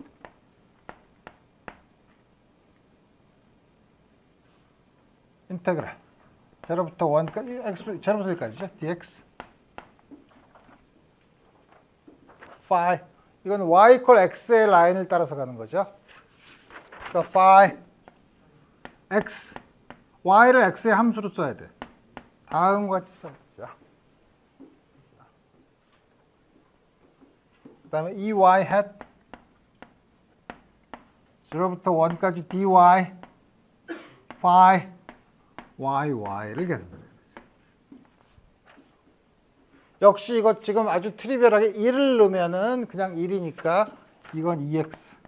인테그랄 0부터 1까지 x 0부터 1까지죠. dx phi 이건 y 이퀄 x의 라인을 따라서 가는 거죠. 그러니까 phi x y를 x의 함수로 써야 돼. 다음과 같이 써야죠. 그 다음에 ey hat 0부터 1까지 dy phi y를 계산해야 되죠. 역시 이거 지금 아주 트리비얼하게 1을 넣으면은 그냥 1이니까 이건 EX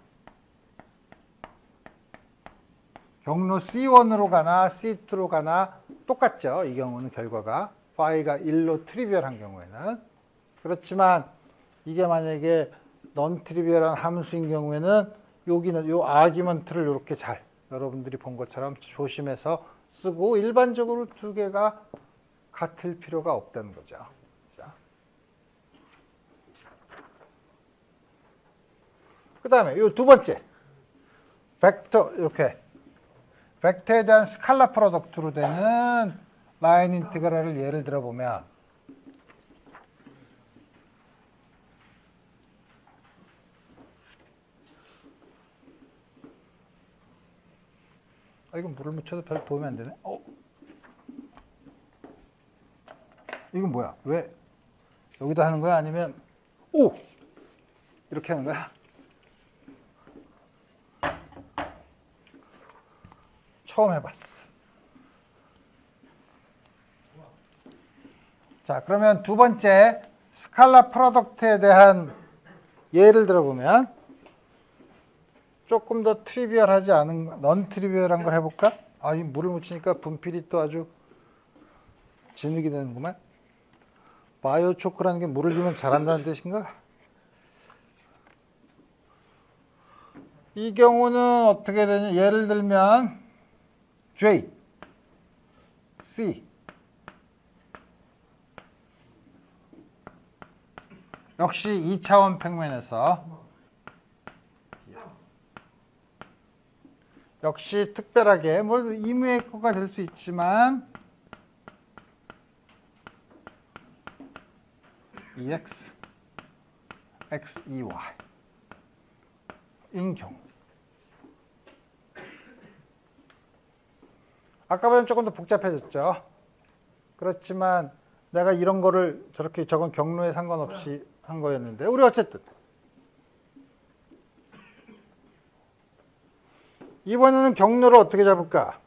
경로 C1으로 가나 C2로 가나 똑같죠. 이 경우는 결과가 phi가 1로 트리비얼한 경우에는 그렇지만 이게 만약에 넌 트리비얼한 함수인 경우에는 여기는 요 아기먼트를 이렇게 잘 여러분들이 본 것처럼 조심해서 쓰고 일반적으로 두 개가 같을 필요가 없다는 거죠. 그 다음에 요 두 번째 벡터 이렇게 벡터에 대한 스칼라 프로덕트로 되는 라인 인티그랄을 예를 들어 보면 이건 물을 묻혀도 별 도움이 안 되네. 이건 뭐야? 왜 여기다 하는 거야? 아니면 이렇게 하는 거야? 처음 해봤어. 자, 그러면 두 번째 스칼라 프로덕트에 대한 예를 들어보면 조금 더 트리비얼하지 않은, 넌 트리비얼한 걸 해볼까? 이 물을 묻히니까 분필이 또 아주 진흙이 되는구만. 바이오 초크라는 게 물을 주면 자란다는 뜻인가? 이 경우는 어떻게 되냐? 예를 들면 J, C 역시 2차원 평면에서 역시 특별하게 이무의 거가 될 수 있지만 EX, XEY 인 경우 아까보다는 조금 더 복잡해졌죠. 그렇지만 내가 이런 거를 저렇게 적은 경로에 상관없이 한 거였는데 우리 어쨌든 이번에는 경로를 어떻게 잡을까?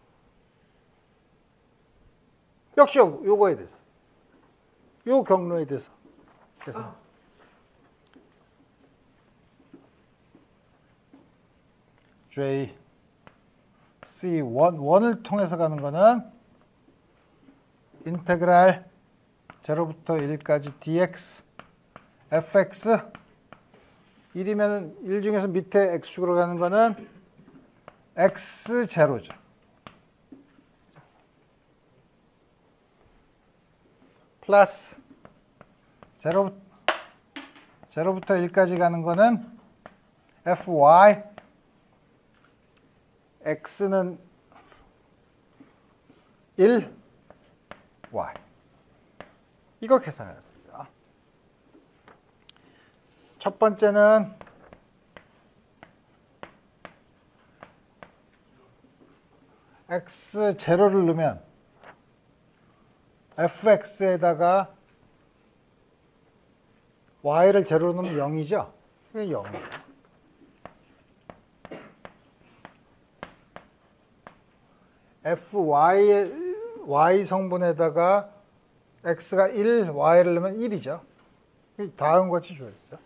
역시 요거에 대해서 요 경로에 대해서 그래서 J, C, 원을 통해서 가는 거는 인테그랄 0부터 1까지 dx fx 1이면 1 중에서 밑에 x축으로 가는 거는 x0죠. 플러스 0부터 1까지 가는 거는 fy x는 1 y 이거 계산해야 되죠. 첫 번째는 x0를 넣으면 fx에다가 y를 0로 넣으면 0이죠. 이게 0이에요. y 성분에다가 x가 1, y를 넣으면 1이죠. 다음과 같이 줘야죠.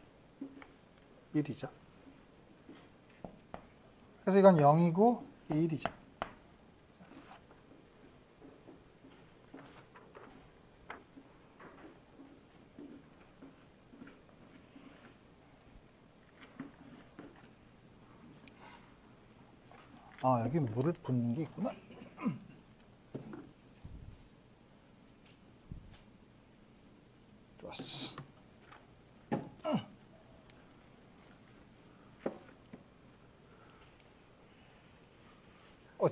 1이죠. 그래서 이건 0이고 1이죠. 여기 물을 붓는 게 있구나. 좋았어.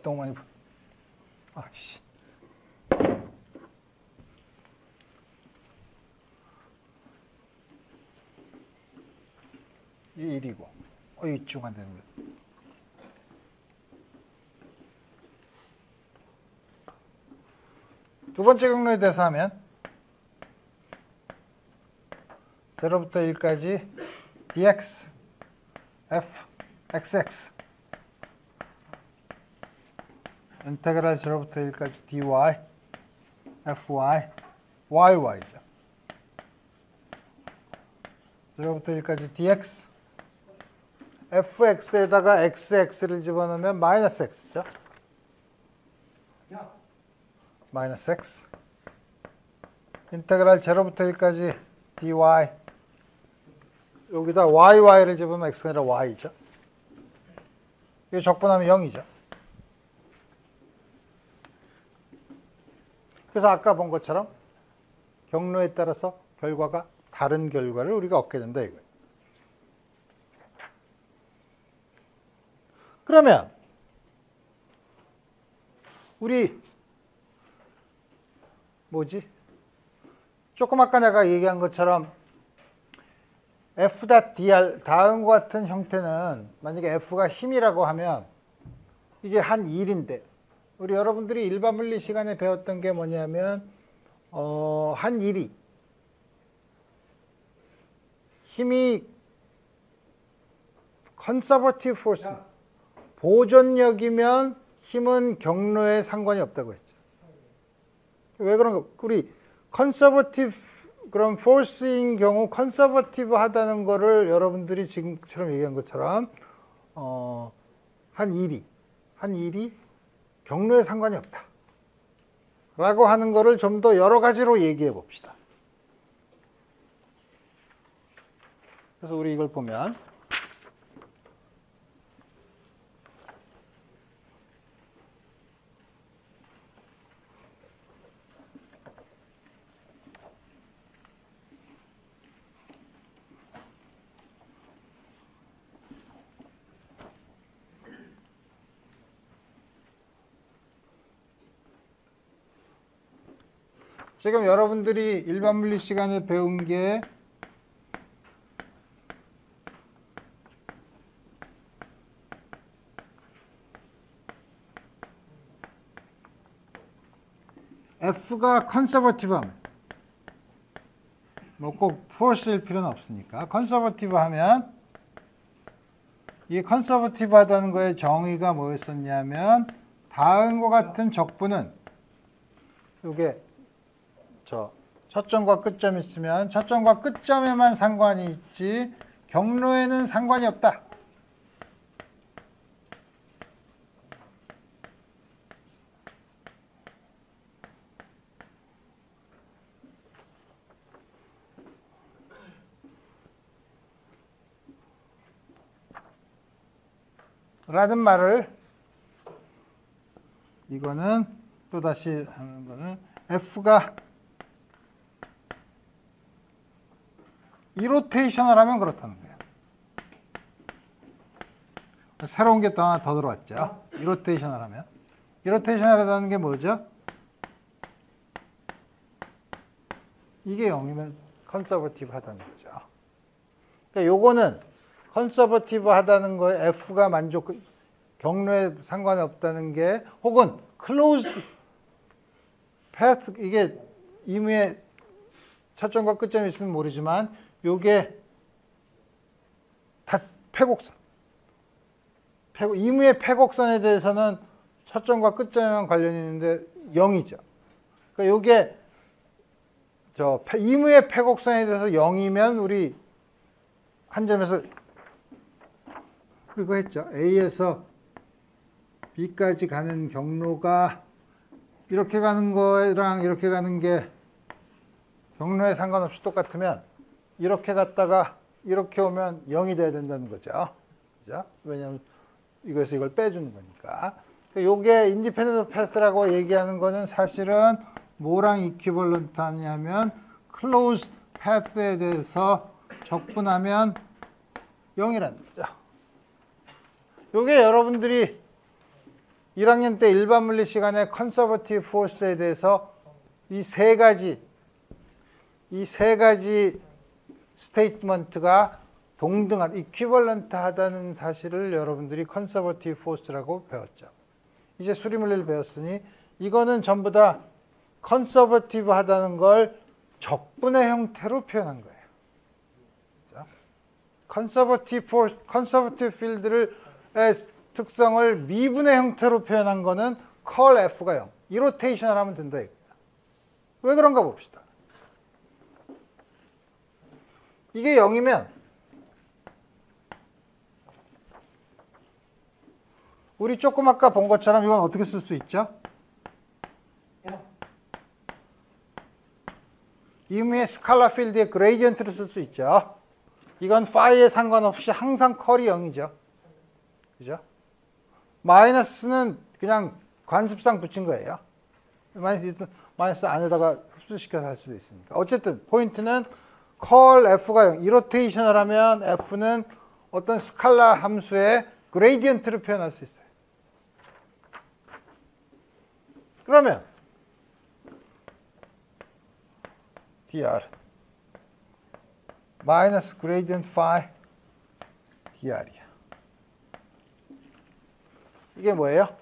너무 많이 아이씨. 이 1이고 이쪽 안 되는 거야. 두 번째 경로에 대해서 하면 0부터 1까지 dx f xx 인테그랄 0부터 1까지 dy fyyy죠. 0부터 1까지 dx fx에다가 xx를 집어넣으면 마이너스 x죠. 마이너스 x 인테그랄 0부터 1까지 dy 여기다 y를 집으면 x가 아니라 y죠. 이거 적분하면 0이죠. 그래서 아까 본 것처럼 경로에 따라서 결과가 다른 결과를 우리가 얻게 된다 이거예요. 그러면 우리 뭐지? 조금 아까 내가 얘기한 것처럼 f.dr 다음과 같은 형태는 만약에 f가 힘이라고 하면 이게 한 일인데 우리 여러분들이 일반 물리 시간에 배웠던 게 뭐냐면 한 일이 힘이 conservative force 보존력이면 힘은 경로에 상관이 없다고 했죠. 왜 그런가? 우리 conservative 그런 force인 경우 conservative 하다는 거를 여러분들이 지금처럼 얘기한 것처럼 한 일이 경로에 상관이 없다 라고 하는 거를 좀 더 여러 가지로 얘기해 봅시다. 그래서 우리 이걸 보면 지금 여러분들이 일반 물리 시간에 배운 게 F가 컨서버티브 하면 뭐 꼭 포스일 필요는 없으니까 컨서버티브 하면 이 컨서버티브 하다는 거의 정의가 뭐였었냐면 다음과 같은 적분은 요게 첫 점과 끝점이 있으면 첫 점과 끝점에만 상관이 있지 경로에는 상관이 없다. 라는 말을 이거는 또다시 하는 거는 F가 이로테이션을 하면 그렇다는 거예요. 새로운 게 또 하나 더 들어왔죠. 이로테이션을 하면. 이로테이션을 하다는 게 뭐죠? 이게 0이면 컨서버티브 하다는 거죠. 그러니까 요거는 컨서버티브 하다는 거에 F가 경로에 상관이 없다는 게 혹은 closed path 이게 임의의 첫 점과 끝점이 있으면 모르지만 요게 다 폐곡선. 임의의 폐곡선에 대해서는 첫 점과 끝점에만 관련이 있는데 0이죠. 그러니까 요게 임의의 폐곡선에 대해서 0이면 우리 한 점에서 그거 했죠. A에서 B까지 가는 경로가 이렇게 가는 거랑 이렇게 가는 게 경로에 상관없이 똑같으면 이렇게 갔다가 이렇게 오면 0이 돼야 된다는 거죠. 그죠? 왜냐하면 이거에서 이걸 빼주는 거니까. 요게 인디펜던트 패스라고 얘기하는 거는 사실은 뭐랑 이퀴벌런트 하냐면 클로즈드 패스에 대해서 적분하면 0이라는 거죠. 요게 여러분들이 1학년 때 일반 물리 시간에 컨서버티브 포스에 대해서 이 세 가지 스테이트먼트가 동등한, 이퀴벌런트 하다는 사실을 여러분들이 컨서버티브 포스라고 배웠죠. 이제 수리물리를 배웠으니 이거는 전부 다 컨서버티브 하다는 걸 적분의 형태로 표현한 거예요. 컨서버티브 필드를 특성을 미분의 형태로 표현한 거는 컬 F가 0. 이로테이션을 하면 된다. 왜 그런가 봅시다. 이게 0이면 우리 조금 아까 본 것처럼 이건 어떻게 쓸 수 있죠? 임의의 스칼라 필드의 그레이디언트를 쓸 수 있죠. 이건 파이에 상관없이 항상 컬이 0이죠. 그죠? 마이너스는 그냥 관습상 붙인 거예요. 마이너스 안에다가 흡수시켜서 할 수도 있으니까. 어쨌든 포인트는 컬 F가 0. 이로테이션을 하면 F는 어떤 스칼라 함수의 그레이디언트를 표현할 수 있어요. 그러면 dr 마이너스 그레이디언트 phi dr이야. 이게 뭐예요?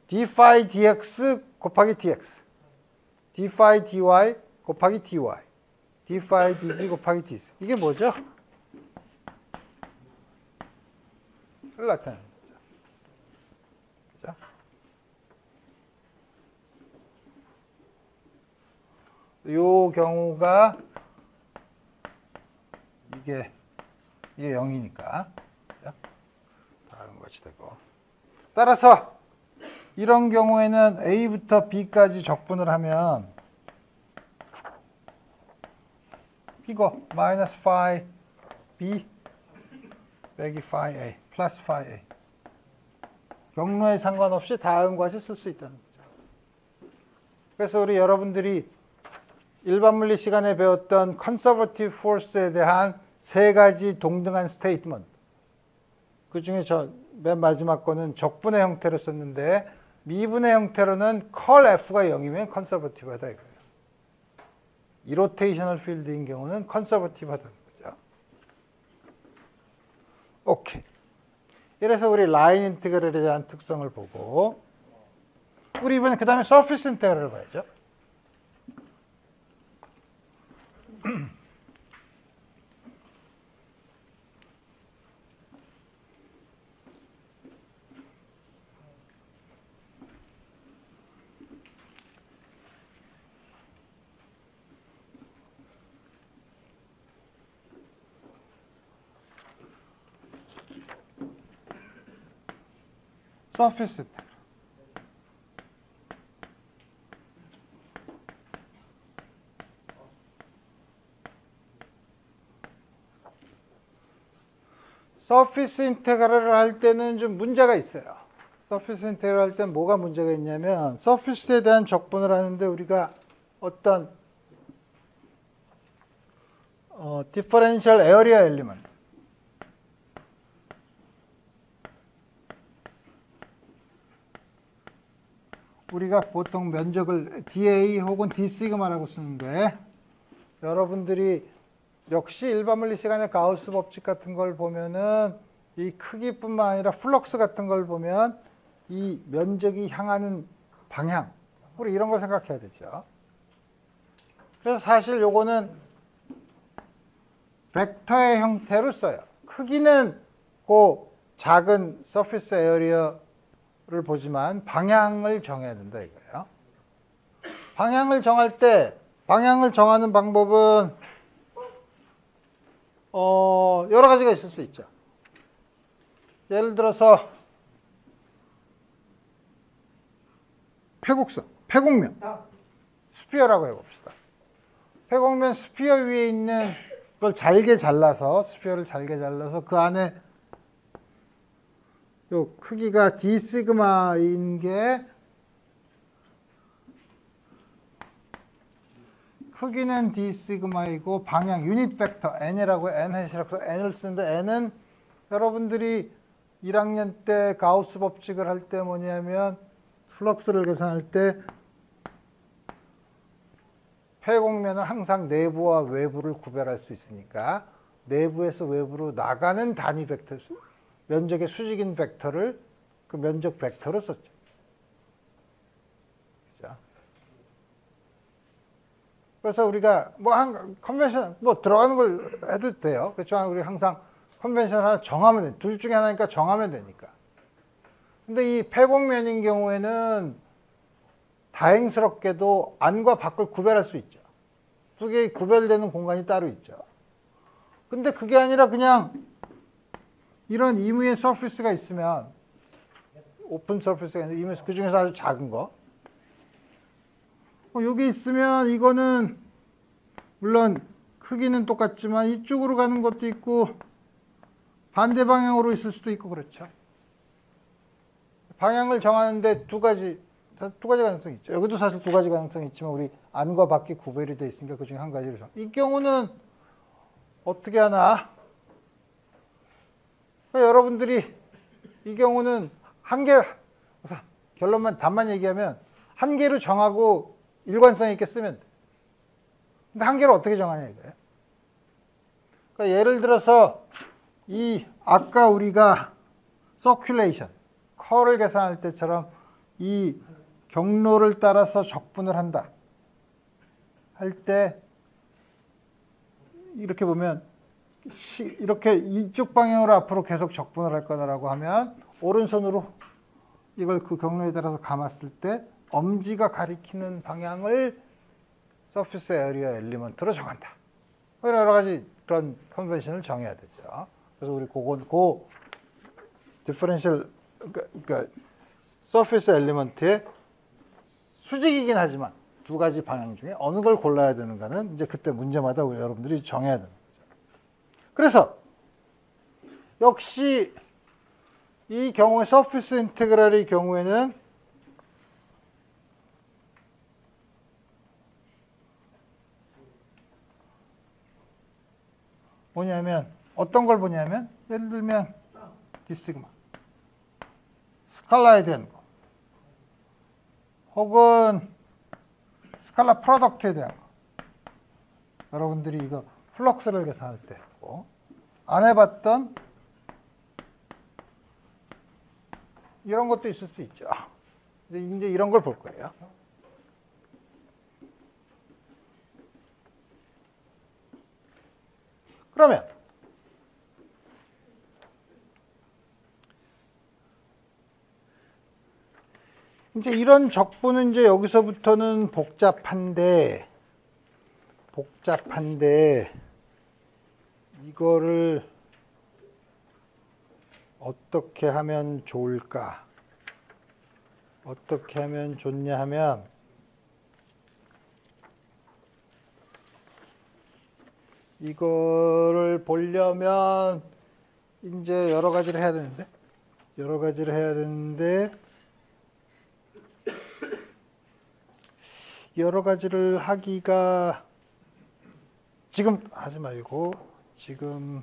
d phi dx 곱하기 dx, d phi dy 곱하기 dy, d phi dz 곱하기 dz. 이게 뭐죠? 를 나타내는 거죠. 그죠? 요 경우가 이게 0이니까 그죠? 다음 것이 되고, 따라서 이런 경우에는 A부터 B까지 적분을 하면 이거 마이너스 phi B 빼기 phi A 플러스 phi A, 경로에 상관없이 다음과 같이 쓸 수 있다는 거죠. 그래서 우리 여러분들이 일반 물리 시간에 배웠던 컨서버티브 포스에 대한 세 가지 동등한 스테이트먼트, 그 중에 저 맨 마지막 거는 적분의 형태로 썼는데 미분의 형태로는 컬 F가 0이면 컨서버티브하다 이거예요. 이로테이셔널 필드인 경우는 컨서버티브하다는 거죠. 오케이. 이래서 우리 라인 인티그럴에 대한 특성을 보고, 우리 이번에 그 다음에 서피스 인티그럴을 봐야죠. 서피스 인티그럴. 서피스 인테그럴을 할 때는 좀 문제가 있어요. 서피스 인테그럴 할 때는 뭐가 문제가 있냐면, 서피스에 대한 적분을 하는데 우리가 어떤 디퍼런셜 에어리어 엘리먼트, 우리가 보통 면적을 dA 혹은 d 시그마라고 쓰는데, 여러분들이 역시 일반 물리 시간의 가우스 법칙 같은 걸 보면은 이 크기뿐만 아니라 플럭스 같은 걸 보면 이 면적이 향하는 방향, 우리 이런 걸 생각해야 되죠. 그래서 사실 요거는 벡터의 형태로 써요. 크기는 그 작은 서피스 에어리어를 보지만 방향을 정해야 된다 이거예요. 방향을 정할 때, 방향을 정하는 방법은 여러 가지가 있을 수 있죠. 예를 들어서 폐곡선, 폐곡면, 스피어라고 해봅시다. 폐곡면 스피어 위에 있는 걸 잘게 잘라서, 스피어를 잘게 잘라서 그 안에 요 크기가 d 시그마인 게, 크기는 d 시그마이고 방향 유닛 벡터 n이라고 n-이라고 n을 쓰는데, n은 여러분들이 1학년 때 가우스 법칙을 할 때 뭐냐면 플럭스를 계산할 때 폐곡면은 항상 내부와 외부를 구별할 수 있으니까 내부에서 외부로 나가는 단위 벡터, 면적의 수직인 벡터를 그 면적 벡터로 썼죠. 그죠? 그래서 우리가 뭐 한 컨벤션 뭐 들어가는 걸 해도 돼요. 그렇지만 우리 항상 컨벤션 하나 정하면 돼. 둘 중에 하나니까 정하면 되니까. 근데 이 폐곡면인 경우에는 다행스럽게도 안과 밖을 구별할 수 있죠. 두 개의 구별되는 공간이 따로 있죠. 근데 그게 아니라 그냥 이런 임의의 서피스가 있으면, 오픈 서피스가 있는데 임의, 그 중에서 아주 작은 거, 여기 있으면 이거는 물론 크기는 똑같지만 이쪽으로 가는 것도 있고 반대 방향으로 있을 수도 있고 그렇죠. 방향을 정하는데 두 가지 가능성이 있죠. 여기도 사실 두 가지 가능성이 있지만 우리 안과 밖이 구별이 돼 있으니까 그 중에 한 가지를 정해. 이 경우는 어떻게 하나? 그러니까 여러분들이 이 경우는 한 개, 단만 얘기하면 한계로 정하고 일관성 있게 쓰면 돼. 근데 한계를 어떻게 정하냐 이거예요. 그러니까 예를 들어서 이 아까 우리가 서큘레이션, 커를 계산할 때처럼 이 경로를 따라서 적분을 한다 할 때 이렇게 보면 이렇게 이쪽 방향으로 앞으로 계속 적분을 할 거다라고 하면 오른손으로 이걸 그 경로에 따라서 감았을 때 엄지가 가리키는 방향을 서피스 에리어 엘리먼트로 정한다. 여러 가지 그런 컨벤션을 정해야 되죠. 그래서 우리 그 디퍼런셜 그러니까 서피스 엘리먼트의 수직이긴 하지만 두 가지 방향 중에 어느 걸 골라야 되는가는 이제 그때 문제마다 우리 여러분들이 정해야 되는 거죠. 그래서 역시 이 경우에 서피스 인테그랄의 경우에는 뭐냐면 어떤 걸 보냐면 예를 들면 디시그마 스칼라에 대한 거 혹은 스칼라 프로덕트에 대한 거 여러분들이 이거 플럭스를 계산할 때 안 해봤던 이런 것도 있을 수 있죠. 이제 이런 걸 볼 거예요. 그러면 이제 이런 적분은 이제 여기서부터는 복잡한데 이거를 어떻게 하면 좋을까? 어떻게 하면 좋냐 하면 이거를 보려면 이제 여러 가지를 해야 되는데 여러 가지를 하기가 지금 하지 말고 지금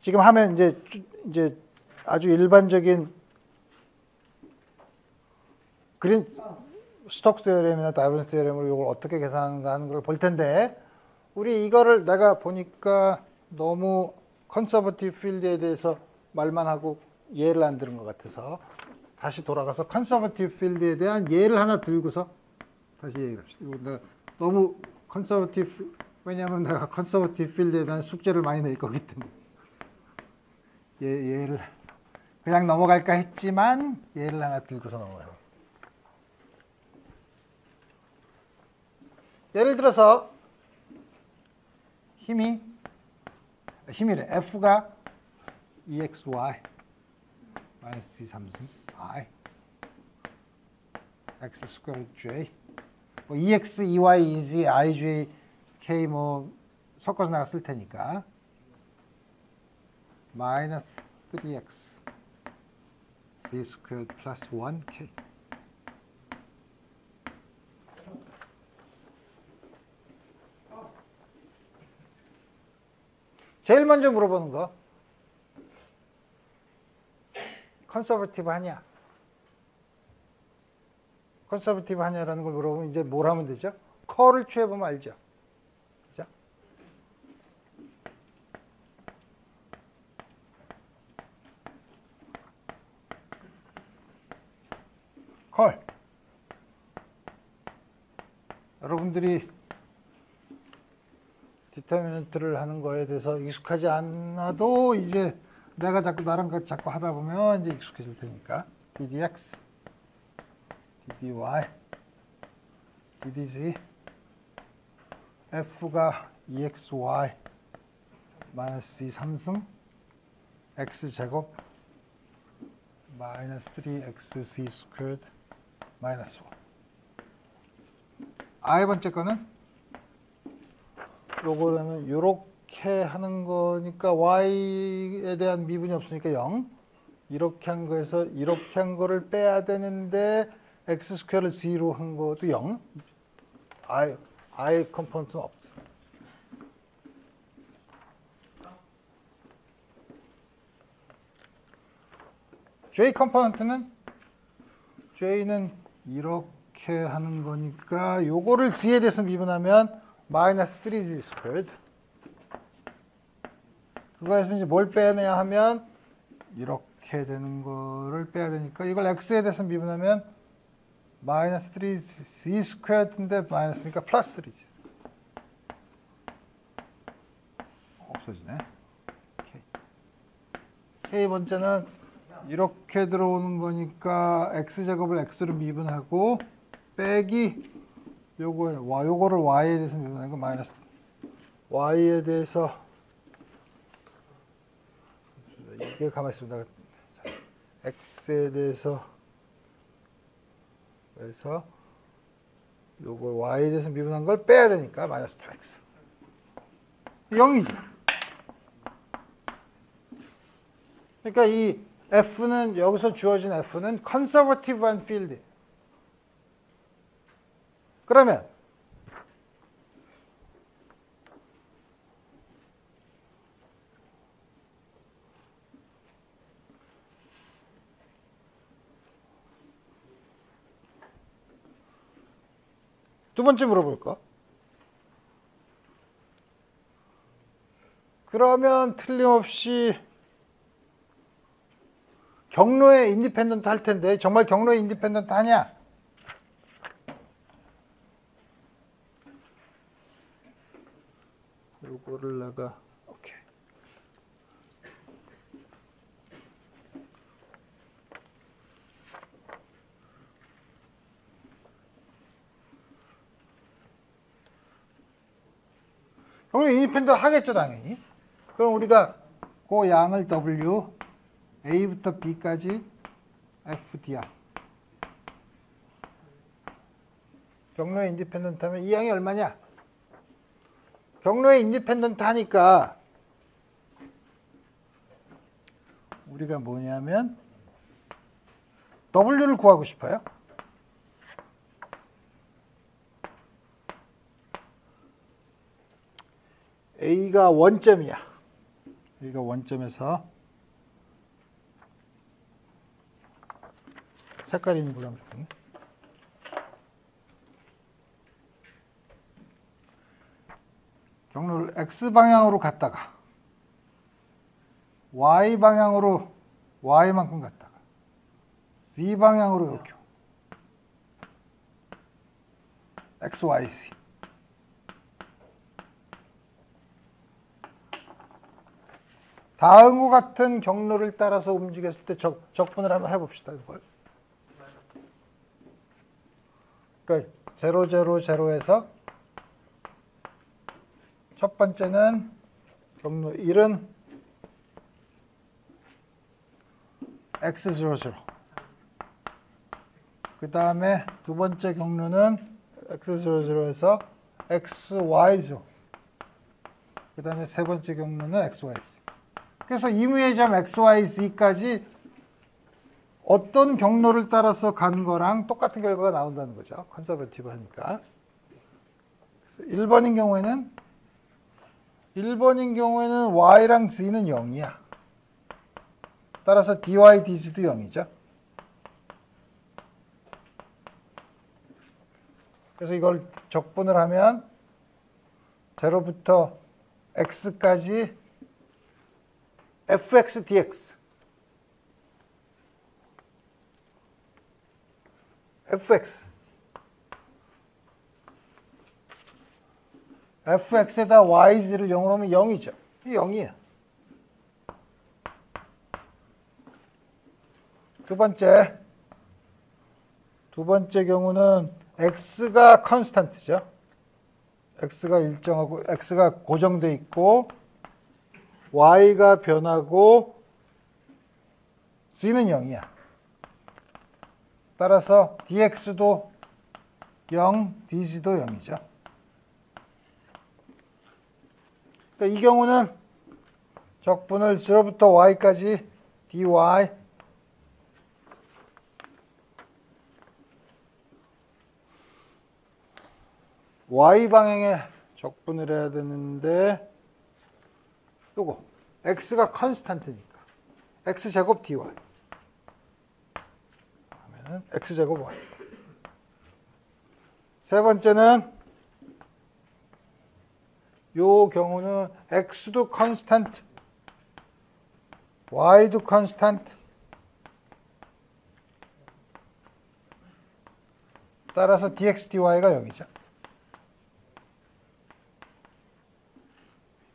하면 이제 아주 일반적인 스톡스 테오렘이나 다빈치 테오렘으로 이걸 어떻게 계산하는가 하는 걸 볼 텐데 우리 이거를 내가 보니까 너무 컨서버티브 필드에 대해서 말만 하고 예를 안 들은 것 같아서 다시 돌아가서 컨서버티브 필드에 대한 예를 하나 들고서 다시 얘기를 합시다. 내가 너무 왜냐하면 내가 컨서버티브 필드에 대한 숙제를 많이 낼 거기 때문에 예를 그냥 넘어갈까 했지만 예를 하나 들고서 넘어가요. 예를 들어서 힘이래. F가 EXY 마이너스 2,3승 I X 스퀘어 J 뭐 EX, EY, EZ, IJ, K 뭐 섞어서 내가 쓸 테니까 마이너스 3X C 스퀘어 플러스 1K 제일 먼저 물어보는 거 컨서버티브 하냐? 컨서버티브 하냐라는 걸 물어보면 이제 뭘 하면 되죠? 컬을 취해보면 알죠? 그죠? 컬. 여러분들이 디터미넌트를 하는 거에 대해서 익숙하지 않아도 이제 내가 나랑 자꾸 하다 보면 이제 익숙해질 테니까 ddx, ddy, ddz f가 exy 마이너스 2 3승 x제곱 마이너스 3xc 스퀘어드 마이너스 1 아이번째 거는 요거라면 요렇게 하는 거니까 y에 대한 미분이 없으니까 0 이렇게 한 거에서 이렇게 한 거를 빼야 되는데 x 스퀘어를 0 한 것도 0 i 컴포넌트는 없어. j 컴포넌트는 j는 이렇게 하는 거니까 요거를 g에 대해서 미분하면 마이너스 3z 스퀘어드. 그거에서 이제 뭘 빼내야 하면 이렇게 되는 거를 빼야 되니까 이걸 x에 대해서 미분하면 마이너스 3z 스퀘어드인데 마이너스니까 플러스 3z. 없어지네. K 번째는 이렇게 들어오는 거니까 x제곱을 x로 미분하고 빼기 요거를 y에 대해서 미분하는 거 마이너스 y에 대해서 이게 가만히 있습니다. x에 대해서 그래서 요걸 y에 대해서 미분한 걸 빼야 되니까 마이너스 2x 0이지. 그러니까 이 F는 여기서 주어진 F는 conservative한 field. 그러면 두 번째 물어볼까? 그러면 틀림없이 경로에 인디펜던트 할 텐데 정말 경로에 인디펜던트 하냐? 요거를 내가 오케이. 경로에 인디펜던트 하겠죠 당연히. 그럼 우리가 그 양을 W A부터 B까지 FDR. 경로에 인디펜던트 하면 이 양이 얼마냐? 경로에 인디펜던트 하니까 우리가 뭐냐면 W를 구하고 싶어요. A가 원점이야. A가 원점에서 색깔이 있는 걸로 하면 좋겠네. 경로를 X방향으로 갔다가 Y방향으로 Y만큼 갔다가 Z방향으로 이렇게 X, Y, Z. 다음과 같은 경로를 따라서 움직였을 때 적분을 한번 해봅시다. 이걸. 그러니까 0, 0, 0에서 첫 번째는 경로 1은 x00. 그 다음에 두 번째 경로는 x00에서 xy0. 그 다음에 세 번째 경로는 xyz. 그래서 임의의 점 xyz까지 어떤 경로를 따라서 간 거랑 똑같은 결과가 나온다는 거죠. 컨서버티브 하니까. 1번인 경우에는 y랑 z는 0이야. 따라서 dy, dz도 0이죠. 그래서 이걸 적분을 하면 0부터 x까지 fx, dx. fx. fx에다 yz를 0으로 하면 0이죠. 이 0이에요. 두 번째 경우는 x가 컨스탄트죠. x가 일정하고 x가 고정돼 있고 y가 변하고 z는 0이야. 따라서 dx도 0, dz도 0이죠. 그러니까 이 경우는 적분을 0부터 y까지 dy y방향에 적분을 해야 되는데 요거 x가 컨스탄트니까 x제곱 dy 하면은 x제곱 y 세 번째는 요 경우는 x도 컨스탄트, y도 컨스탄트. 따라서 dx, dy가 0이죠.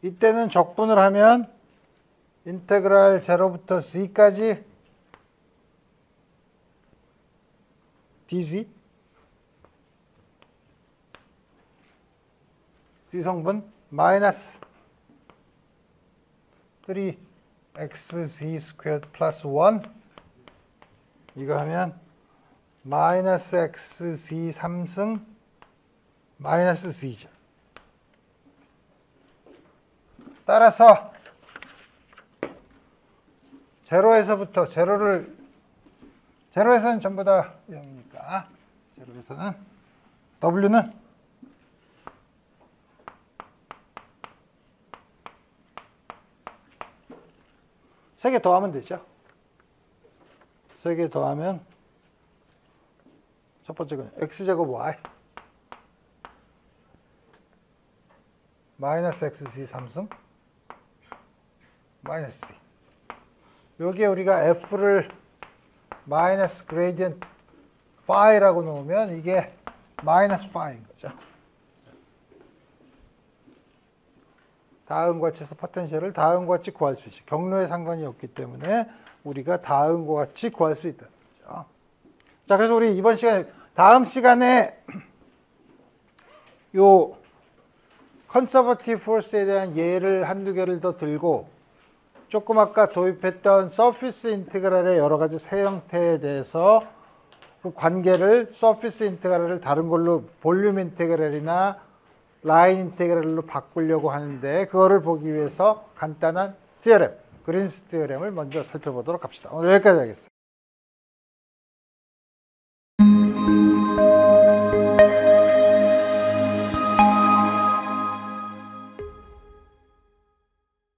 이때는 적분을 하면 인테그랄 0부터 z까지 dz z성분 마이너스 3xz 스퀘어드 플러스 1 이거 하면 마이너스 xz 3승 마이너스 z죠. 따라서 제로에서는 전부 다 0이니까 제로에서는 w는 세 개 더하면 되죠. 세 개 더하면 첫 번째 건 x제곱 y 마이너스 xc 3승 마이너스 c. 여기에 우리가 f를 마이너스 그레이디언트 phi라고 놓으면 이게 마이너스 phi인 거죠. 다음과 같이 해서 포텐셜을 다음과 같이 구할 수 있죠. 경로에 상관이 없기 때문에 우리가 다음과 같이 구할 수 있다는 거죠. 자, 그래서 우리 이번 시간에 다음 시간에 요 컨서버티브 포스에 대한 예를 한두 개를 더 들고 조금 아까 도입했던 서피스 인테그랄의 여러 가지 세 형태에 대해서 그 관계를 서피스 인테그랄을 다른 걸로 볼륨 인테그랄이나 라인 인테그랄로 바꾸려고 하는데 그거를 보기 위해서 간단한 티어렘, 그린스 티어렘을 먼저 살펴보도록 합시다. 오늘 여기까지 하겠습니다.